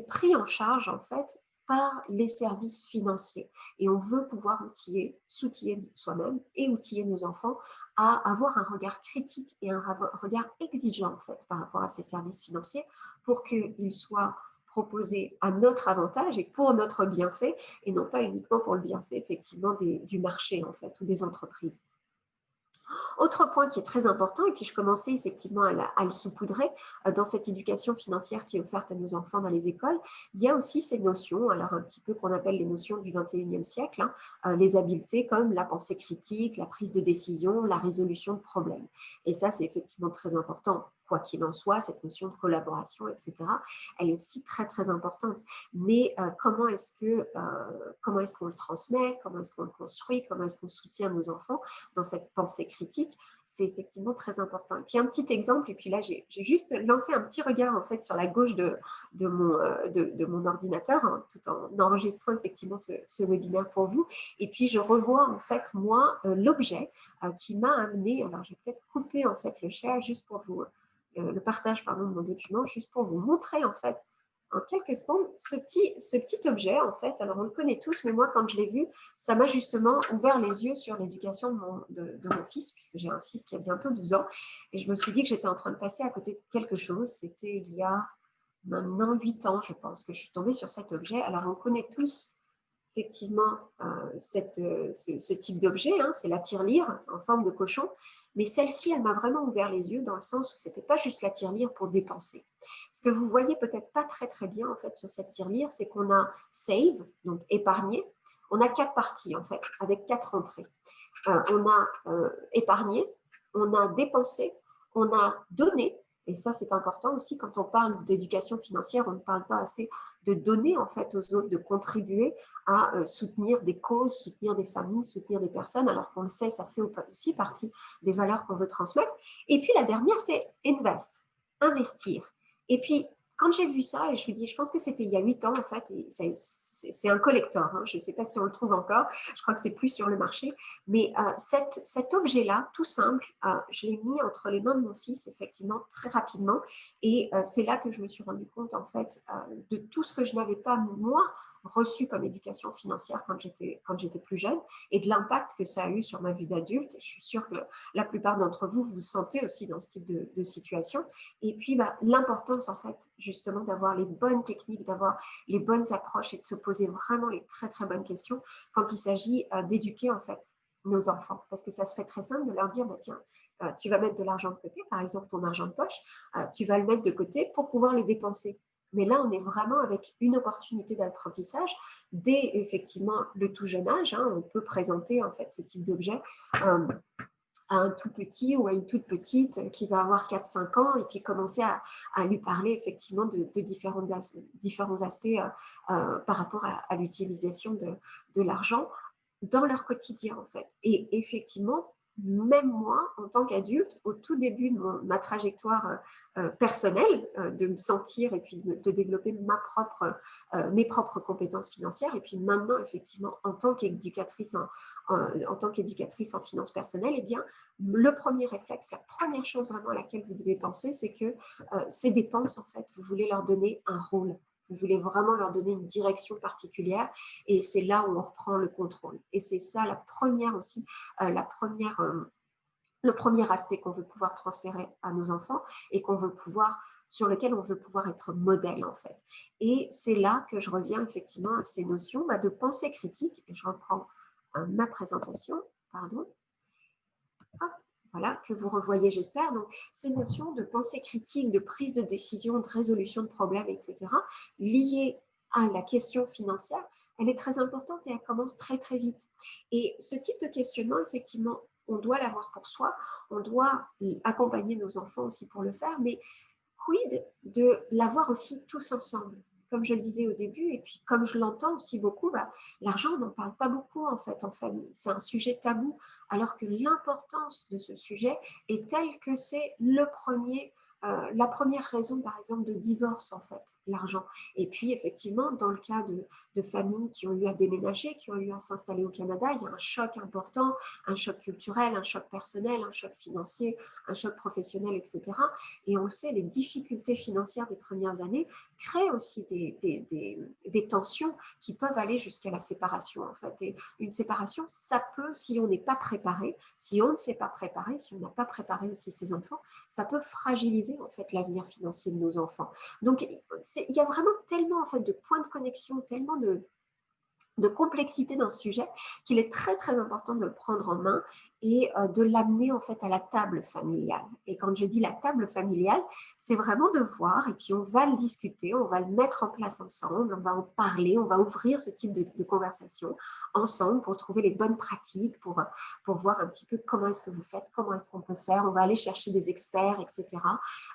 pris en charge en fait par les services financiers. Et on veut pouvoir s'outiller soi-même et outiller nos enfants à avoir un regard critique et un regard exigeant en fait par rapport à ces services financiers pour qu'ils soient proposés à notre avantage et pour notre bienfait et non pas uniquement pour le bienfait effectivement du marché en fait ou des entreprises. Autre point qui est très important, et puis je commençais effectivement à le saupoudrer dans cette éducation financière qui est offerte à nos enfants dans les écoles, il y a aussi ces notions, alors un petit peu qu'on appelle les notions du 21e siècle, les habiletés comme la pensée critique, la prise de décision, la résolution de problèmes. Et ça, c'est effectivement très important. Quoi qu'il en soit, cette notion de collaboration, etc., elle est aussi très, très importante. Mais comment est-ce qu'on le transmet, comment est-ce qu'on le construit, comment est-ce qu'on soutient nos enfants dans cette pensée critique, c'est effectivement très important. Et puis un petit exemple, et puis là j'ai juste lancé un petit regard en fait sur la gauche de mon ordinateur, hein, tout en enregistrant effectivement ce webinaire pour vous. Et puis je revois en fait moi l'objet qui m'a amené, alors je vais peut-être couper en fait le share juste pour vous, le partage pardon de mon document, juste pour vous montrer en fait en quelques secondes, ce petit objet, en fait, alors on le connaît tous, mais moi, quand je l'ai vu, ça m'a justement ouvert les yeux sur l'éducation de mon fils, puisque j'ai un fils qui a bientôt 12 ans, et je me suis dit que j'étais en train de passer à côté de quelque chose. C'était il y a maintenant 8 ans, je pense, que je suis tombée sur cet objet. Alors, on connaît tous effectivement ce type d'objet, hein, c'est la tirelire en forme de cochon, mais celle-ci, elle m'a vraiment ouvert les yeux dans le sens où c'était pas juste la tirelire pour dépenser. Ce que vous voyez peut-être pas très très bien en fait sur cette tirelire, c'est qu'on a save, donc épargner, on a 4 parties en fait, avec 4 entrées. On a épargné, on a dépensé, on a donné, et ça c'est important aussi quand on parle d'éducation financière, on ne parle pas assez de donner en fait aux autres, de contribuer à soutenir des causes, soutenir des familles, soutenir des personnes, alors qu'on le sait, ça fait aussi partie des valeurs qu'on veut transmettre. Et puis la dernière, c'est invest, investir. Et puis quand j'ai vu ça, et je me dis, je pense que c'était il y a 8 ans en fait, et c'est un collector, hein, je ne sais pas si on le trouve encore, je crois que c'est plus sur le marché, mais cet objet-là, tout simple, je l'ai mis entre les mains de mon fils, effectivement, très rapidement. Et c'est là que je me suis rendu compte, en fait, de tout ce que je n'avais pas, moi, reçu comme éducation financière quand j'étais plus jeune et de l'impact que ça a eu sur ma vie d'adulte. Je suis sûre que la plupart d'entre vous vous sentez aussi dans ce type de situation. Et puis, l'importance, en fait, justement, d'avoir les bonnes techniques, d'avoir les bonnes approches et de se poser vraiment les très, très bonnes questions quand il s'agit d'éduquer, en fait, nos enfants. Parce que ça serait très simple de leur dire, tiens, tu vas mettre de l'argent de côté, par exemple ton argent de poche, tu vas le mettre de côté pour pouvoir le dépenser. Mais là, on est vraiment avec une opportunité d'apprentissage dès effectivement le tout jeune âge. Hein, on peut présenter en fait ce type d'objet à un tout petit ou à une toute petite qui va avoir 4-5 ans et puis commencer à lui parler effectivement de différents aspects par rapport à l'utilisation de l'argent dans leur quotidien en fait. Et effectivement, même moi, en tant qu'adulte, au tout début de ma trajectoire personnelle, de me sentir et puis de développer mes propres compétences financières, et puis maintenant, effectivement, en tant qu'éducatrice en finances personnelles, eh bien, le premier réflexe, la première chose vraiment à laquelle vous devez penser, c'est que ces dépenses, en fait, vous voulez leur donner un rôle. Vous voulez vraiment leur donner une direction particulière et c'est là où on reprend le contrôle. Et c'est ça la première aussi, le premier aspect qu'on veut pouvoir transférer à nos enfants et sur lequel on veut pouvoir être modèle en fait. Et c'est là que je reviens effectivement à ces notions de pensée critique. Et je reprends ma présentation, pardon. Hop. Voilà, que vous revoyez, j'espère. Donc, ces notions de pensée critique, de prise de décision, de résolution de problèmes, etc., liées à la question financière, elle est très importante et elle commence très, très vite. Et ce type de questionnement, effectivement, on doit l'avoir pour soi, on doit accompagner nos enfants aussi pour le faire, mais quid de l'avoir aussi tous ensemble? Comme je le disais au début, et puis comme je l'entends aussi beaucoup, l'argent, on n'en parle pas beaucoup en fait en famille. C'est un sujet tabou, alors que l'importance de ce sujet est telle que c'est le premier la première raison, par exemple, de divorce, en fait, l'argent. Et puis, effectivement, dans le cas de familles qui ont eu à déménager, qui ont eu à s'installer au Canada, il y a un choc important, un choc culturel, un choc personnel, un choc financier, un choc professionnel, etc. Et on le sait, les difficultés financières des premières années créent aussi des tensions qui peuvent aller jusqu'à la séparation, en fait. Et une séparation, ça peut, si on n'est pas préparé, si on ne s'est pas préparé, si on n'a pas préparé aussi ses enfants, ça peut fragiliser en fait l'avenir financier de nos enfants. Donc il y a vraiment tellement en fait de points de connexion, tellement de complexité dans ce sujet qu'il est très très important de le prendre en main et de l'amener en fait à la table familiale. Et quand je dis la table familiale, c'est vraiment de voir et puis on va le discuter, on va le mettre en place ensemble, on va en parler, on va ouvrir ce type de conversation ensemble pour trouver les bonnes pratiques, pour voir un petit peu comment est-ce que vous faites, comment est-ce qu'on peut faire, on va aller chercher des experts, etc.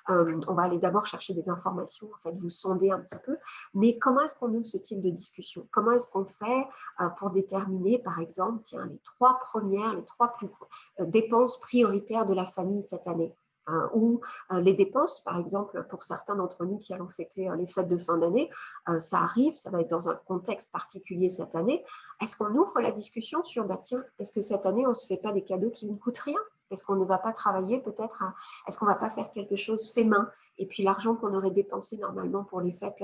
On va aller d'abord chercher des informations, en fait, vous sonder un petit peu, mais comment est-ce qu'on ouvre ce type de discussion? Comment est-ce qu'on fait pour déterminer, par exemple, tiens, les trois plus dépenses prioritaires de la famille cette année? Ou les dépenses, par exemple, pour certains d'entre nous qui allons fêter les fêtes de fin d'année, ça arrive, ça va être dans un contexte particulier cette année. Est-ce qu'on ouvre la discussion sur, bah, tiens, est-ce que cette année, on ne se fait pas des cadeaux qui ne coûtent rien? Est-ce qu'on ne va pas travailler peut-être est-ce qu'on ne va pas faire quelque chose fait main? Et puis l'argent qu'on aurait dépensé normalement pour les fêtes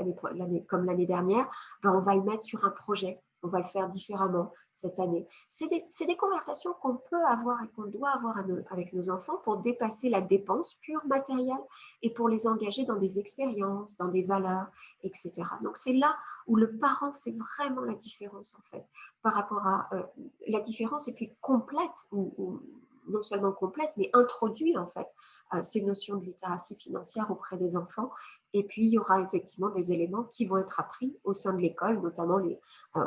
comme l'année dernière, ben, on va le mettre sur un projet. On va le faire différemment cette année. C'est des conversations qu'on peut avoir et qu'on doit avoir avec nos enfants pour dépasser la dépense pure matérielle et pour les engager dans des expériences, dans des valeurs, etc. Donc c'est là où le parent fait vraiment la différence en fait, par rapport à la différence et puis complète ou non seulement complète, mais introduit en fait ces notions de littératie financière auprès des enfants. Et puis, il y aura effectivement des éléments qui vont être appris au sein de l'école, notamment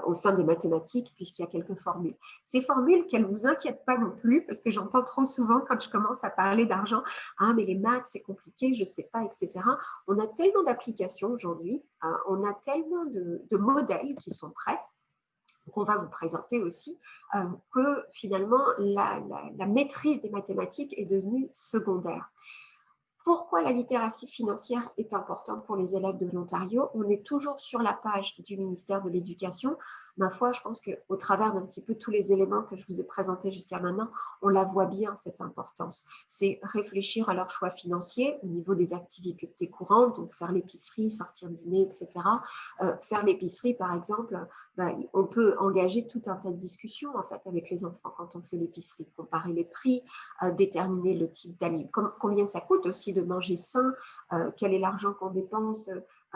au sein des mathématiques, puisqu'il y a quelques formules. Ces formules, qu'elles ne vous inquiètent pas non plus, parce que j'entends trop souvent quand je commence à parler d'argent, ah, mais les maths, c'est compliqué, je ne sais pas, etc. On a tellement d'applications aujourd'hui, on a tellement de modèles qui sont prêts, qu'on va vous présenter aussi, que finalement, la maîtrise des mathématiques est devenue secondaire. Pourquoi la littératie financière est importante pour les élèves de l'Ontario? On est toujours sur la page du ministère de l'Éducation. Ma foi, je pense qu'au travers d'un petit peu tous les éléments que je vous ai présentés jusqu'à maintenant, on la voit bien, cette importance. C'est réfléchir à leurs choix financiers au niveau des activités courantes, donc faire l'épicerie, sortir dîner, etc. Faire l'épicerie, par exemple, on peut engager tout un tas de discussions en fait, avec les enfants quand on fait l'épicerie, comparer les prix, déterminer le type d'aliment, combien ça coûte aussi de manger sain, quel est l'argent qu'on dépense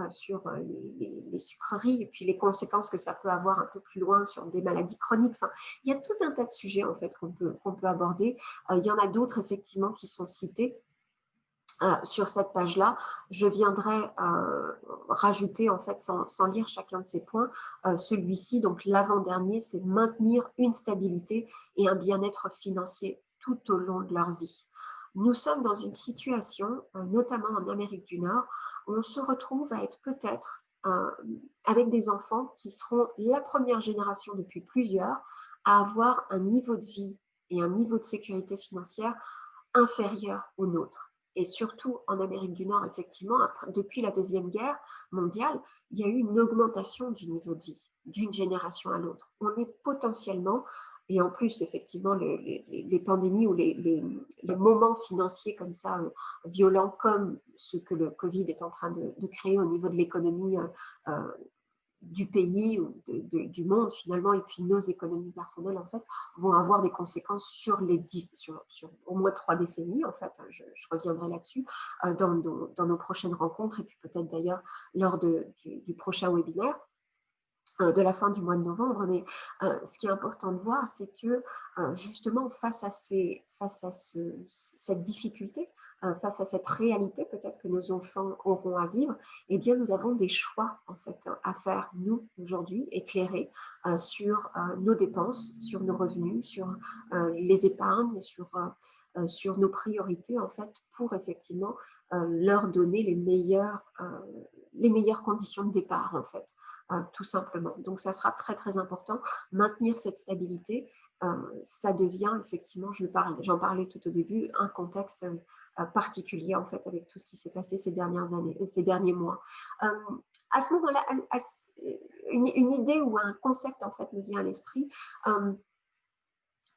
sur les sucreries et puis les conséquences que ça peut avoir un peu plus loin sur des maladies chroniques. Enfin, il y a tout un tas de sujets en fait qu'on peut aborder. Il y en a d'autres effectivement qui sont cités. Sur cette page-là, je viendrai rajouter, en fait, sans lire chacun de ces points, celui-ci, donc l'avant-dernier, c'est maintenir une stabilité et un bien-être financier tout au long de leur vie. Nous sommes dans une situation, notamment en Amérique du Nord, où on se retrouve à être peut-être avec des enfants qui seront la première génération depuis plusieurs à avoir un niveau de vie et un niveau de sécurité financière inférieur au nôtre. Et surtout en Amérique du Nord, effectivement, depuis la Deuxième Guerre mondiale, il y a eu une augmentation du niveau de vie d'une génération à l'autre. On est potentiellement, et en plus, effectivement, les pandémies ou les moments financiers comme ça, violents, comme ce que le Covid est en train de créer au niveau de l'économie du pays ou du monde finalement, et puis nos économies personnelles en fait vont avoir des conséquences sur au moins 3 décennies en fait. Je reviendrai là-dessus dans nos prochaines rencontres et puis peut-être d'ailleurs lors du prochain webinaire de la fin du mois de novembre. Mais ce qui est important de voir, c'est que justement face à cette difficulté, face à cette réalité peut-être que nos enfants auront à vivre, eh bien nous avons des choix en fait à faire nous aujourd'hui, éclairés sur nos dépenses, sur nos revenus, sur les épargnes, sur nos priorités en fait pour effectivement leur donner les meilleures conditions de départ en fait. Tout simplement. Donc, ça sera très, très important, maintenir cette stabilité ça devient effectivement, j'en parlais tout au début, un contexte particulier en fait avec tout ce qui s'est passé ces dernières années, ces derniers mois. À ce moment-là, une idée ou un concept en fait me vient à l'esprit.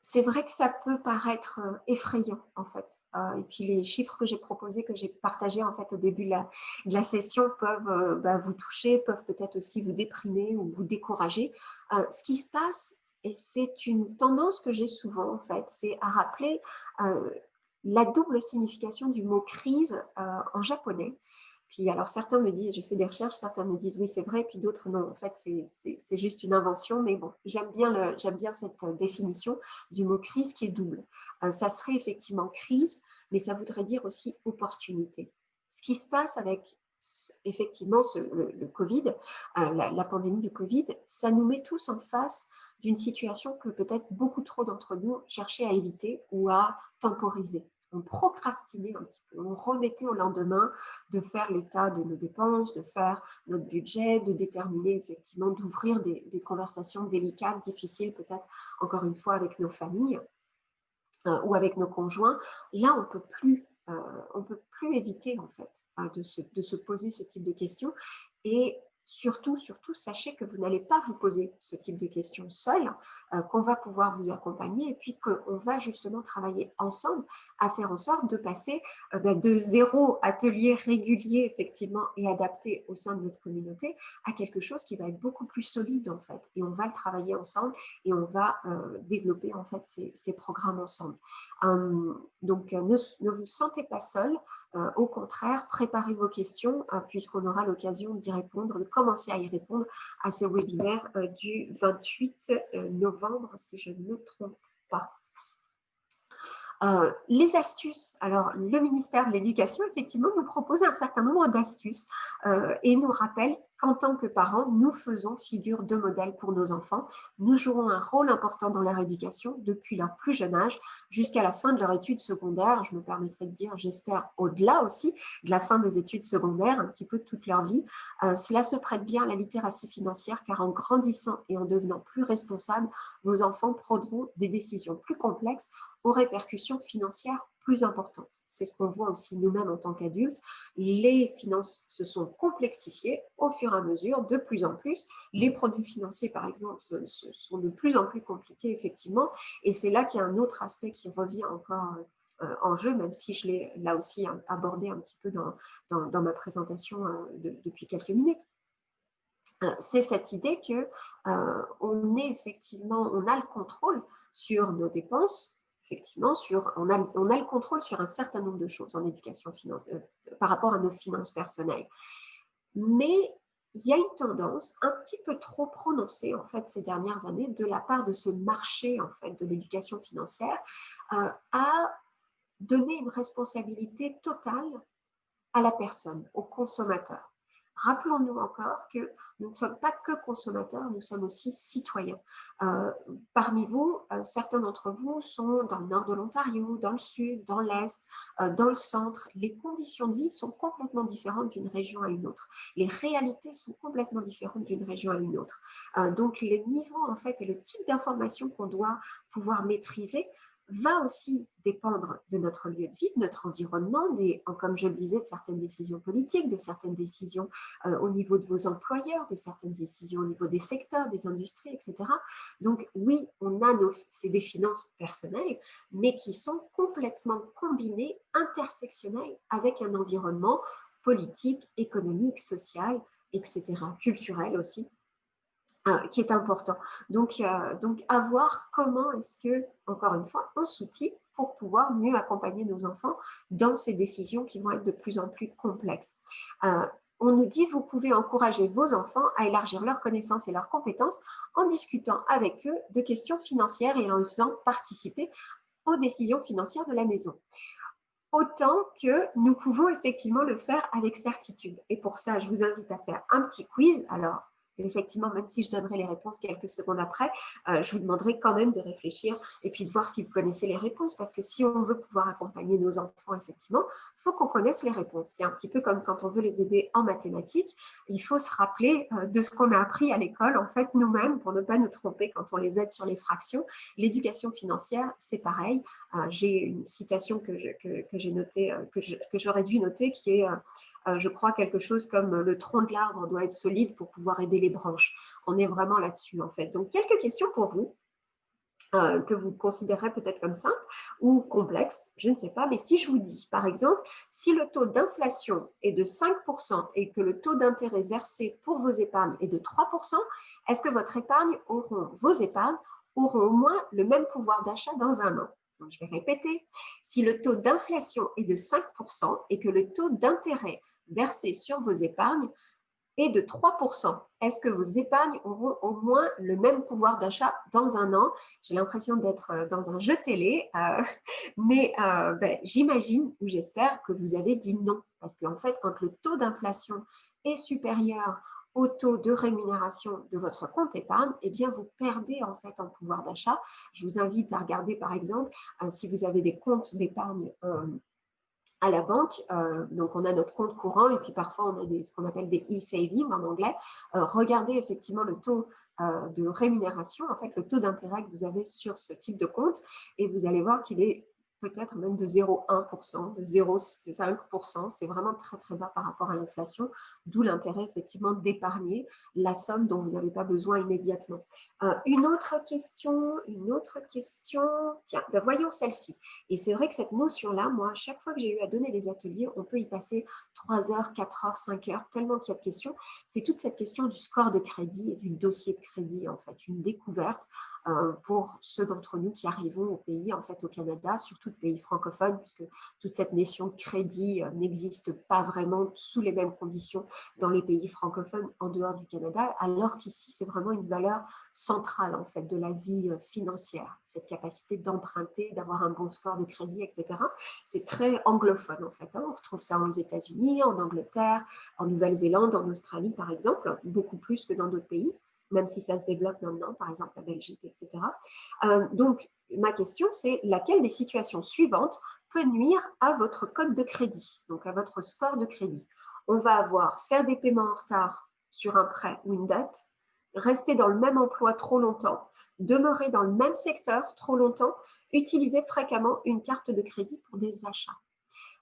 C'est vrai que ça peut paraître effrayant en fait. Et puis les chiffres que j'ai proposés, que j'ai partagés en fait au début de la session peuvent vous toucher, peuvent peut-être aussi vous déprimer ou vous décourager. Ce qui se passe, et c'est une tendance que j'ai souvent en fait, c'est à rappeler la double signification du mot crise en japonais. Puis alors certains me disent, j'ai fait des recherches, certains me disent oui c'est vrai, puis d'autres non, en fait c'est juste une invention, mais bon, j'aime bien cette définition du mot crise qui est double. Ça serait effectivement crise, mais ça voudrait dire aussi opportunité. Ce qui se passe avec effectivement le Covid, la pandémie du Covid, ça nous met tous en face d'une situation que peut-être beaucoup trop d'entre nous cherchaient à éviter ou à temporiser. On procrastinait un petit peu, on remettait au lendemain de faire l'état de nos dépenses, de faire notre budget, de déterminer effectivement, d'ouvrir des conversations délicates, difficiles peut-être encore une fois avec nos familles ou avec nos conjoints. Là, on peut plus éviter en fait de se poser ce type de questions. Et surtout, sachez que vous n'allez pas vous poser ce type de questions seul, qu'on va pouvoir vous accompagner et puis qu'on va justement travailler ensemble à faire en sorte de passer de 0 atelier régulier effectivement et adapté au sein de notre communauté à quelque chose qui va être beaucoup plus solide en fait. Et on va le travailler ensemble et on va développer en fait ces programmes ensemble. Donc, ne vous sentez pas seul. Au contraire, préparez vos questions puisqu'on aura l'occasion d'y répondre, de commencer à y répondre à ce webinaire du 28 novembre, si je ne me trompe pas. Les astuces, alors le ministère de l'Éducation, effectivement, nous propose un certain nombre d'astuces et nous rappelle qu'en tant que parents, nous faisons figure de modèle pour nos enfants. Nous jouons un rôle important dans leur éducation depuis leur plus jeune âge jusqu'à la fin de leur études secondaires. Je me permettrai de dire, j'espère, au-delà aussi de la fin des études secondaires, un petit peu de toute leur vie. Cela se prête bien à la littératie financière car en grandissant et en devenant plus responsables, vos enfants prendront des décisions plus complexes aux répercussions financières plus importantes. C'est ce qu'on voit aussi nous-mêmes en tant qu'adultes. Les finances se sont complexifiées au fur et à mesure, de plus en plus. Les produits financiers, par exemple, sont de plus en plus compliqués, effectivement. Et c'est là qu'il y a un autre aspect qui revient encore en jeu, même si je l'ai là aussi abordé un petit peu dans ma présentation depuis quelques minutes. C'est cette idée que on a le contrôle sur nos dépenses, effectivement, on a le contrôle sur un certain nombre de choses en éducation financière par rapport à nos finances personnelles. Mais il y a une tendance un petit peu trop prononcée en fait ces dernières années de la part de ce marché en fait de l'éducation financière à donner une responsabilité totale à la personne, au consommateur. Rappelons-nous encore que nous ne sommes pas que consommateurs, nous sommes aussi citoyens. Parmi vous, certains d'entre vous sont dans le nord de l'Ontario, dans le sud, dans l'est, dans le centre. Les conditions de vie sont complètement différentes d'une région à une autre. Les réalités sont complètement différentes d'une région à une autre. Donc, les niveaux en fait et le type d'information qu'on doit pouvoir maîtriser va aussi dépendre de notre lieu de vie, de notre environnement, comme je le disais, de certaines décisions politiques, de certaines décisions au niveau de vos employeurs, de certaines décisions au niveau des secteurs, des industries, etc. Donc oui, c'est des finances personnelles, mais qui sont complètement combinées, intersectionnelles avec un environnement politique, économique, social, etc., culturel aussi, qui est important. Donc, à voir comment est-ce que, encore une fois, on s'outille pour pouvoir mieux accompagner nos enfants dans ces décisions qui vont être de plus en plus complexes. On nous dit, vous pouvez encourager vos enfants à élargir leurs connaissances et leurs compétences en discutant avec eux de questions financières et en les faisant participer aux décisions financières de la maison. Autant que nous pouvons effectivement le faire avec certitude. Et pour ça, je vous invite à faire un petit quiz. Alors, Effectivement, même si je donnerai les réponses quelques secondes après, je vous demanderai quand même de réfléchir et puis de voir si vous connaissez les réponses, parce que si on veut pouvoir accompagner nos enfants, effectivement, il faut qu'on connaisse les réponses. C'est un petit peu comme quand on veut les aider en mathématiques, il faut se rappeler de ce qu'on a appris à l'école, en fait, nous-mêmes, pour ne pas nous tromper quand on les aide sur les fractions. L'éducation financière, c'est pareil. J'ai une citation que j'ai notée, que j'aurais dû noter, qui est je crois quelque chose comme le tronc de l'arbre doit être solide pour pouvoir aider les branches. On est vraiment là-dessus en fait. Donc quelques questions pour vous que vous considérez peut-être comme simples ou complexes, je ne sais pas, mais si je vous dis par exemple, si le taux d'inflation est de 5% et que le taux d'intérêt versé pour vos épargnes est de 3%, est-ce que vos épargnes auront au moins le même pouvoir d'achat dans un an? Donc, je vais répéter, si le taux d'inflation est de 5% et que le taux d'intérêt versé sur vos épargnes est de 3%. Est-ce que vos épargnes auront au moins le même pouvoir d'achat dans un an? J'ai l'impression d'être dans un jeu télé, mais j'imagine ou j'espère que vous avez dit non. Parce qu'en fait, quand le taux d'inflation est supérieur au taux de rémunération de votre compte épargne, eh bien, vous perdez en fait en pouvoir d'achat. Je vous invite à regarder, par exemple, si vous avez des comptes d'épargne à la banque. Donc, on a notre compte courant et puis parfois, on a ce qu'on appelle des e-saving en anglais. Regardez effectivement le taux de rémunération, en fait, le taux d'intérêt que vous avez sur ce type de compte et vous allez voir qu'il est peut-être même de 0,1%, de 0,5%. C'est vraiment très, très bas par rapport à l'inflation, d'où l'intérêt effectivement d'épargner la somme dont vous n'avez pas besoin immédiatement. Une autre question. Tiens, voyons celle-ci. Et c'est vrai que cette notion-là, moi, à chaque fois que j'ai eu à donner des ateliers, on peut y passer 3 heures, 4 heures, 5 heures, tellement qu'il y a de questions. C'est toute cette question du score de crédit et du dossier de crédit, en fait, une découverte pour ceux d'entre nous qui arrivons au pays, en fait, au Canada, surtout le pays francophone, puisque toute cette notion de crédit n'existe pas vraiment sous les mêmes conditions dans les pays francophones en dehors du Canada, alors qu'ici, c'est vraiment une valeur centrale, en fait, de la vie financière, cette capacité d'emprunter, d'avoir un bon score de crédit, etc. C'est très anglophone, en fait. On retrouve ça aux États-Unis, en Angleterre, en Nouvelle-Zélande, en Australie, par exemple, beaucoup plus que dans d'autres pays, même si ça se développe maintenant, par exemple la Belgique, etc. Donc, ma question, c'est laquelle des situations suivantes peut nuire à votre code de crédit, donc à votre score de crédit? On va avoir faire des paiements en retard sur un prêt ou une dette, rester dans le même emploi trop longtemps, demeurer dans le même secteur trop longtemps, utiliser fréquemment une carte de crédit pour des achats.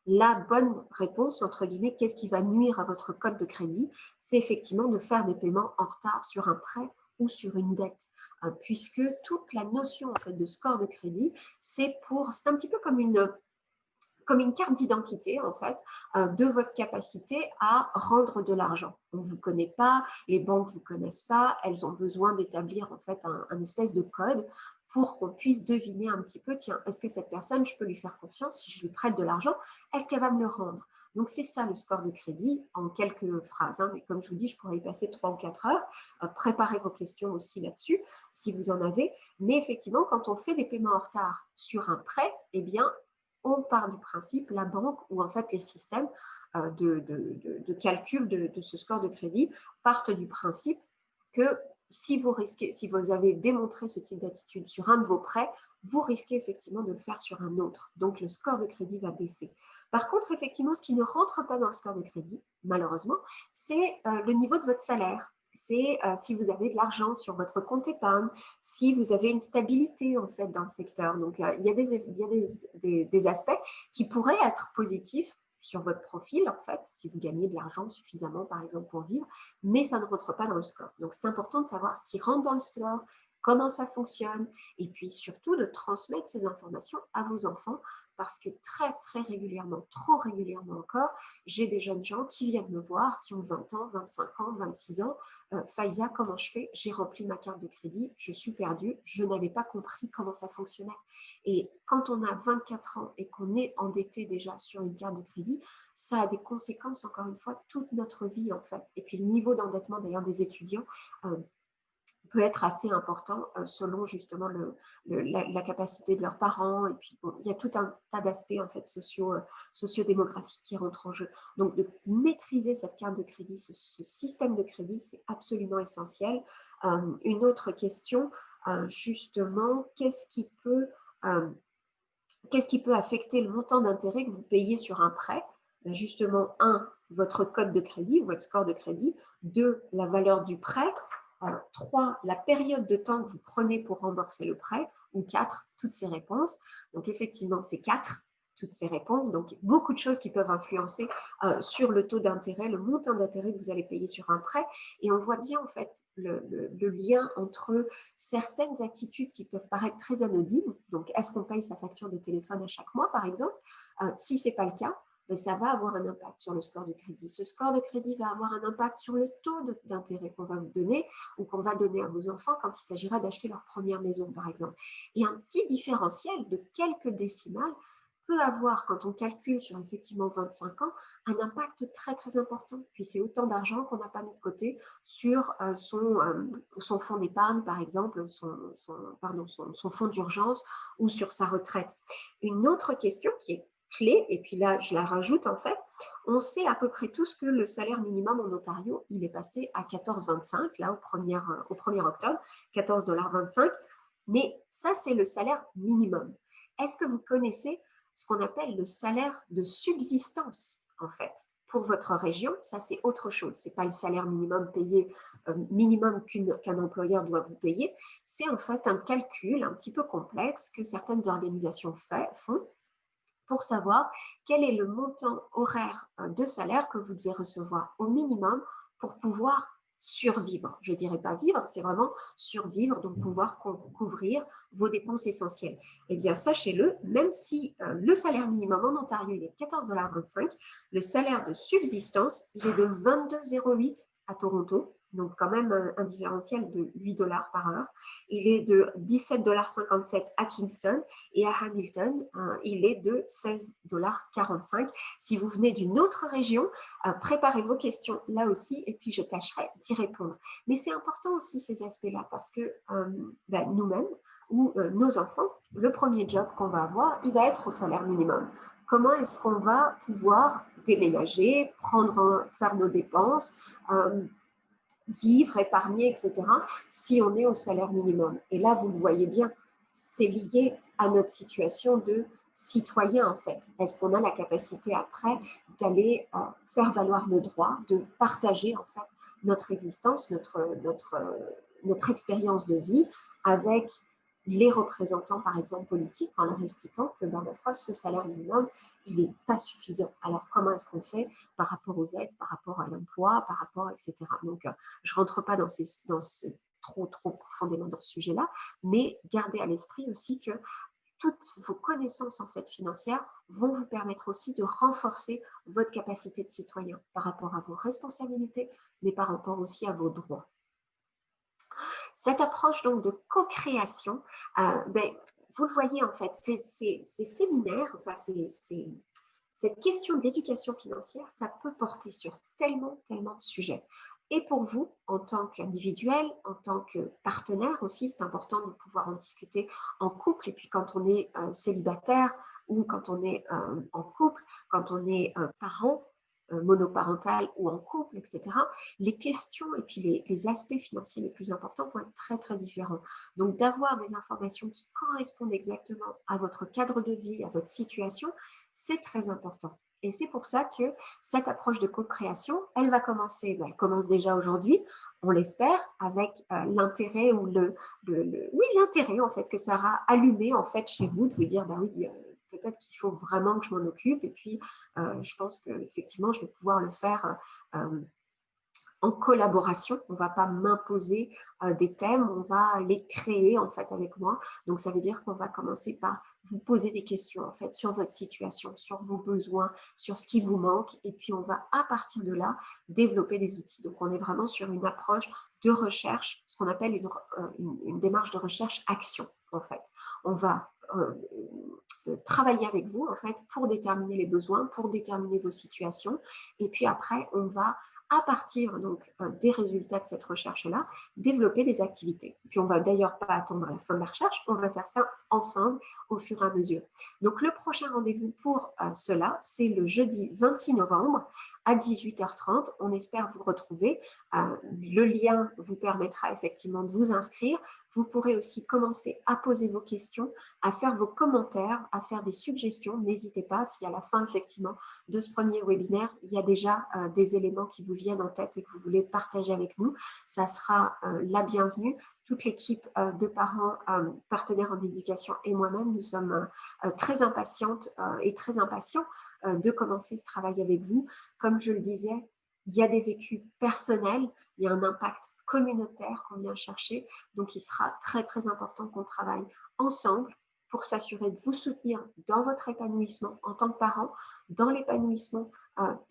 La bonne réponse, entre guillemets, qu'est-ce qui va nuire à votre code de crédit? C'est effectivement de faire des paiements en retard sur un prêt ou sur une dette, puisque toute la notion en fait, de score de crédit, c'est un petit peu comme une carte d'identité, en fait, de votre capacité à rendre de l'argent. On ne vous connaît pas, les banques ne vous connaissent pas, elles ont besoin d'établir, en fait, un espèce de code pour qu'on puisse deviner un petit peu, tiens, est-ce que cette personne, je peux lui faire confiance si je lui prête de l'argent, est-ce qu'elle va me le rendre? Donc, c'est ça le score de crédit en quelques phrases. Mais comme je vous dis, je pourrais y passer 3 ou 4 heures. Préparez vos questions aussi là-dessus, si vous en avez. Mais effectivement, quand on fait des paiements en retard sur un prêt, eh bien, on part du principe, la banque ou en fait les systèmes de calcul de ce score de crédit partent du principe que si vous avez démontré ce type d'attitude sur un de vos prêts, vous risquez effectivement de le faire sur un autre. Donc, le score de crédit va baisser. Par contre, effectivement, ce qui ne rentre pas dans le score de crédit, malheureusement, c'est le niveau de votre salaire. C'est si vous avez de l'argent sur votre compte épargne, si vous avez une stabilité en fait dans le secteur. Donc, il y a des aspects qui pourraient être positifs sur votre profil, en fait, si vous gagnez de l'argent suffisamment, par exemple, pour vivre, mais ça ne rentre pas dans le score. Donc, c'est important de savoir ce qui rentre dans le score, comment ça fonctionne, et puis surtout de transmettre ces informations à vos enfants, parce que très, très régulièrement, trop régulièrement encore, j'ai des jeunes gens qui viennent me voir, qui ont 20 ans, 25 ans, 26 ans. Faiza, comment je fais? J'ai rempli ma carte de crédit, je suis perdue, je n'avais pas compris comment ça fonctionnait. Et quand on a 24 ans et qu'on est endetté déjà sur une carte de crédit, ça a des conséquences, encore une fois, toute notre vie en fait. Et puis le niveau d'endettement d'ailleurs des étudiants peut être assez important selon justement la capacité de leurs parents. Et puis, bon, il y a tout un tas d'aspects en fait sociodémographiques qui rentrent en jeu. Donc, de maîtriser cette carte de crédit, ce système de crédit, c'est absolument essentiel. Une autre question, justement, qu'est-ce qui peut affecter le montant d'intérêt que vous payez sur un prêt? Justement, un, votre code de crédit, votre score de crédit. Deux, la valeur du prêt. 3, la période de temps que vous prenez pour rembourser le prêt, ou 4, toutes ces réponses. Donc, effectivement, c'est 4, toutes ces réponses. Donc, beaucoup de choses qui peuvent influencer sur le taux d'intérêt, le montant d'intérêt que vous allez payer sur un prêt. Et on voit bien, en fait, le lien entre certaines attitudes qui peuvent paraître très anodines. Donc, est-ce qu'on paye sa facture de téléphone à chaque mois, par exemple? Si ce n'est pas le cas, mais ça va avoir un impact sur le score de crédit. Ce score de crédit va avoir un impact sur le taux d'intérêt qu'on va vous donner ou qu'on va donner à vos enfants quand il s'agira d'acheter leur première maison, par exemple. Et un petit différentiel de quelques décimales peut avoir, quand on calcule sur effectivement 25 ans, un impact très très important. Puis c'est autant d'argent qu'on n'a pas mis de côté sur son fonds d'épargne, par exemple, son fonds d'urgence ou sur sa retraite. Une autre question qui est clé, et puis là je la rajoute en fait, on sait à peu près tous que le salaire minimum en Ontario, il est passé à 14,25 là au 1er octobre, 14,25 $, mais ça c'est le salaire minimum. Est-ce que vous connaissez ce qu'on appelle le salaire de subsistance en fait? Pour votre région, ça c'est autre chose. Ce n'est pas le salaire minimum payé, minimum qu'un employeur doit vous payer. C'est en fait un calcul un petit peu complexe que certaines organisations font pour savoir quel est le montant horaire de salaire que vous devez recevoir au minimum pour pouvoir survivre. Je ne dirais pas vivre, c'est vraiment survivre, donc pouvoir couvrir vos dépenses essentielles. Eh bien, sachez-le, même si le salaire minimum en Ontario il est de 14,25 $, le salaire de subsistance il est de 22,08 $ à Toronto, donc quand même un différentiel de 8 $ par heure. Il est de 17,57 $ à Kingston et à Hamilton, il est de 16,45 $. Si vous venez d'une autre région, préparez vos questions là aussi et puis je tâcherai d'y répondre. Mais c'est important aussi ces aspects-là parce que nous-mêmes ou nos enfants, le premier job qu'on va avoir, il va être au salaire minimum. Comment est-ce qu'on va pouvoir déménager, faire nos dépenses, vivre, épargner, etc., si on est au salaire minimum? Et là, vous le voyez bien, c'est lié à notre situation de citoyen, en fait. Est-ce qu'on a la capacité après d'aller faire valoir nos droits, de partager, en fait, notre existence, notre expérience de vie avec les représentants, par exemple, politiques, en leur expliquant que, ma foi, ce salaire minimum, il n'est pas suffisant. Alors, comment est-ce qu'on fait par rapport aux aides, par rapport à l'emploi, par rapport, etc. Donc, je ne rentre pas trop profondément dans ce sujet-là, mais gardez à l'esprit aussi que toutes vos connaissances en fait financières vont vous permettre aussi de renforcer votre capacité de citoyen par rapport à vos responsabilités, mais par rapport aussi à vos droits. Cette approche donc de co-création, vous le voyez en fait, ces séminaires, enfin cette question de l'éducation financière, ça peut porter sur tellement de sujets. Et pour vous, en tant qu'individuel, en tant que partenaire aussi, c'est important de pouvoir en discuter en couple. Et puis quand on est célibataire ou quand on est en couple, quand on est parent, monoparental ou en couple, etc., les questions et puis les aspects financiers les plus importants vont être très, très différents. Donc, d'avoir des informations qui correspondent exactement à votre cadre de vie, à votre situation, c'est très important. Et c'est pour ça que cette approche de co-création, elle va commencer, elle commence déjà aujourd'hui, on l'espère, avec l'intérêt ou l'intérêt en fait que ça aura allumé en fait chez vous de vous dire, oui, peut-être qu'il faut vraiment que je m'en occupe. Et puis, je pense qu'effectivement, je vais pouvoir le faire en collaboration. On ne va pas m'imposer des thèmes, on va les créer en fait avec moi. Donc, ça veut dire qu'on va commencer par vous poser des questions en fait sur votre situation, sur vos besoins, sur ce qui vous manque. Et puis, on va à partir de là développer des outils. Donc, on est vraiment sur une approche de recherche, ce qu'on appelle une démarche de recherche-action en fait. On va travailler avec vous en fait pour déterminer les besoins, pour déterminer vos situations. Et puis après, on va à partir donc des résultats de cette recherche-là, développer des activités. Puis on va d'ailleurs pas attendre la fin de la recherche, on va faire ça ensemble au fur et à mesure. Donc le prochain rendez-vous pour cela, c'est le jeudi 26 novembre à 18h30. On espère vous retrouver. Le lien vous permettra effectivement de vous inscrire. Vous pourrez aussi commencer à poser vos questions, à faire vos commentaires, à faire des suggestions. N'hésitez pas si à la fin effectivement de ce premier webinaire, il y a déjà des éléments qui vous viennent en tête et que vous voulez partager avec nous. Ça sera la bienvenue. Toute l'équipe de parents, partenaires en éducation et moi-même, nous sommes très impatientes et très impatients de commencer ce travail avec vous. Comme je le disais, il y a des vécus personnels, il y a un impact communautaire qu'on vient chercher. Donc, il sera très, très important qu'on travaille ensemble pour s'assurer de vous soutenir dans votre épanouissement en tant que parent, dans l'épanouissement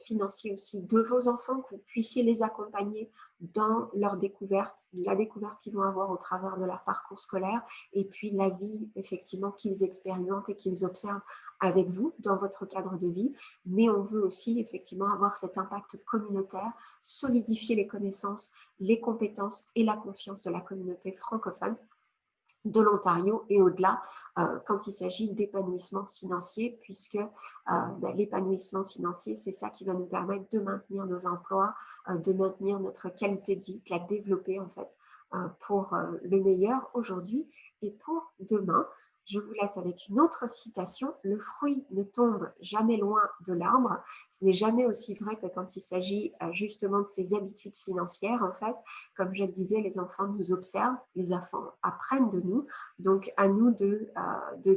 financier aussi de vos enfants, que vous puissiez les accompagner dans leur découverte, la découverte qu'ils vont avoir au travers de leur parcours scolaire et puis la vie effectivement qu'ils expérimentent et qu'ils observent avec vous dans votre cadre de vie. Mais on veut aussi effectivement avoir cet impact communautaire, solidifier les connaissances, les compétences et la confiance de la communauté francophone de l'Ontario et au-delà quand il s'agit d'épanouissement financier, puisque l'épanouissement financier, c'est ça qui va nous permettre de maintenir nos emplois, de maintenir notre qualité de vie, de la développer en fait pour le meilleur aujourd'hui et pour demain. Je vous laisse avec une autre citation. Le fruit ne tombe jamais loin de l'arbre. Ce n'est jamais aussi vrai que quand il s'agit justement de ses habitudes financières. En fait, comme je le disais, les enfants nous observent, les enfants apprennent de nous. Donc, à nous de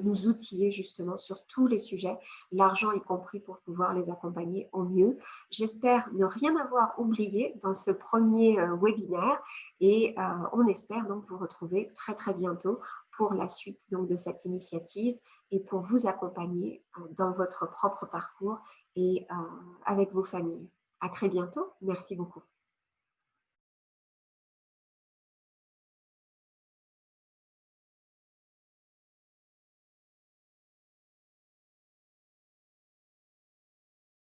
nous outiller justement sur tous les sujets, l'argent y compris pour pouvoir les accompagner au mieux. J'espère ne rien avoir oublié dans ce premier webinaire et on espère donc vous retrouver très très bientôt pour la suite donc de cette initiative et pour vous accompagner dans votre propre parcours et avec vos familles. À très bientôt. Merci beaucoup.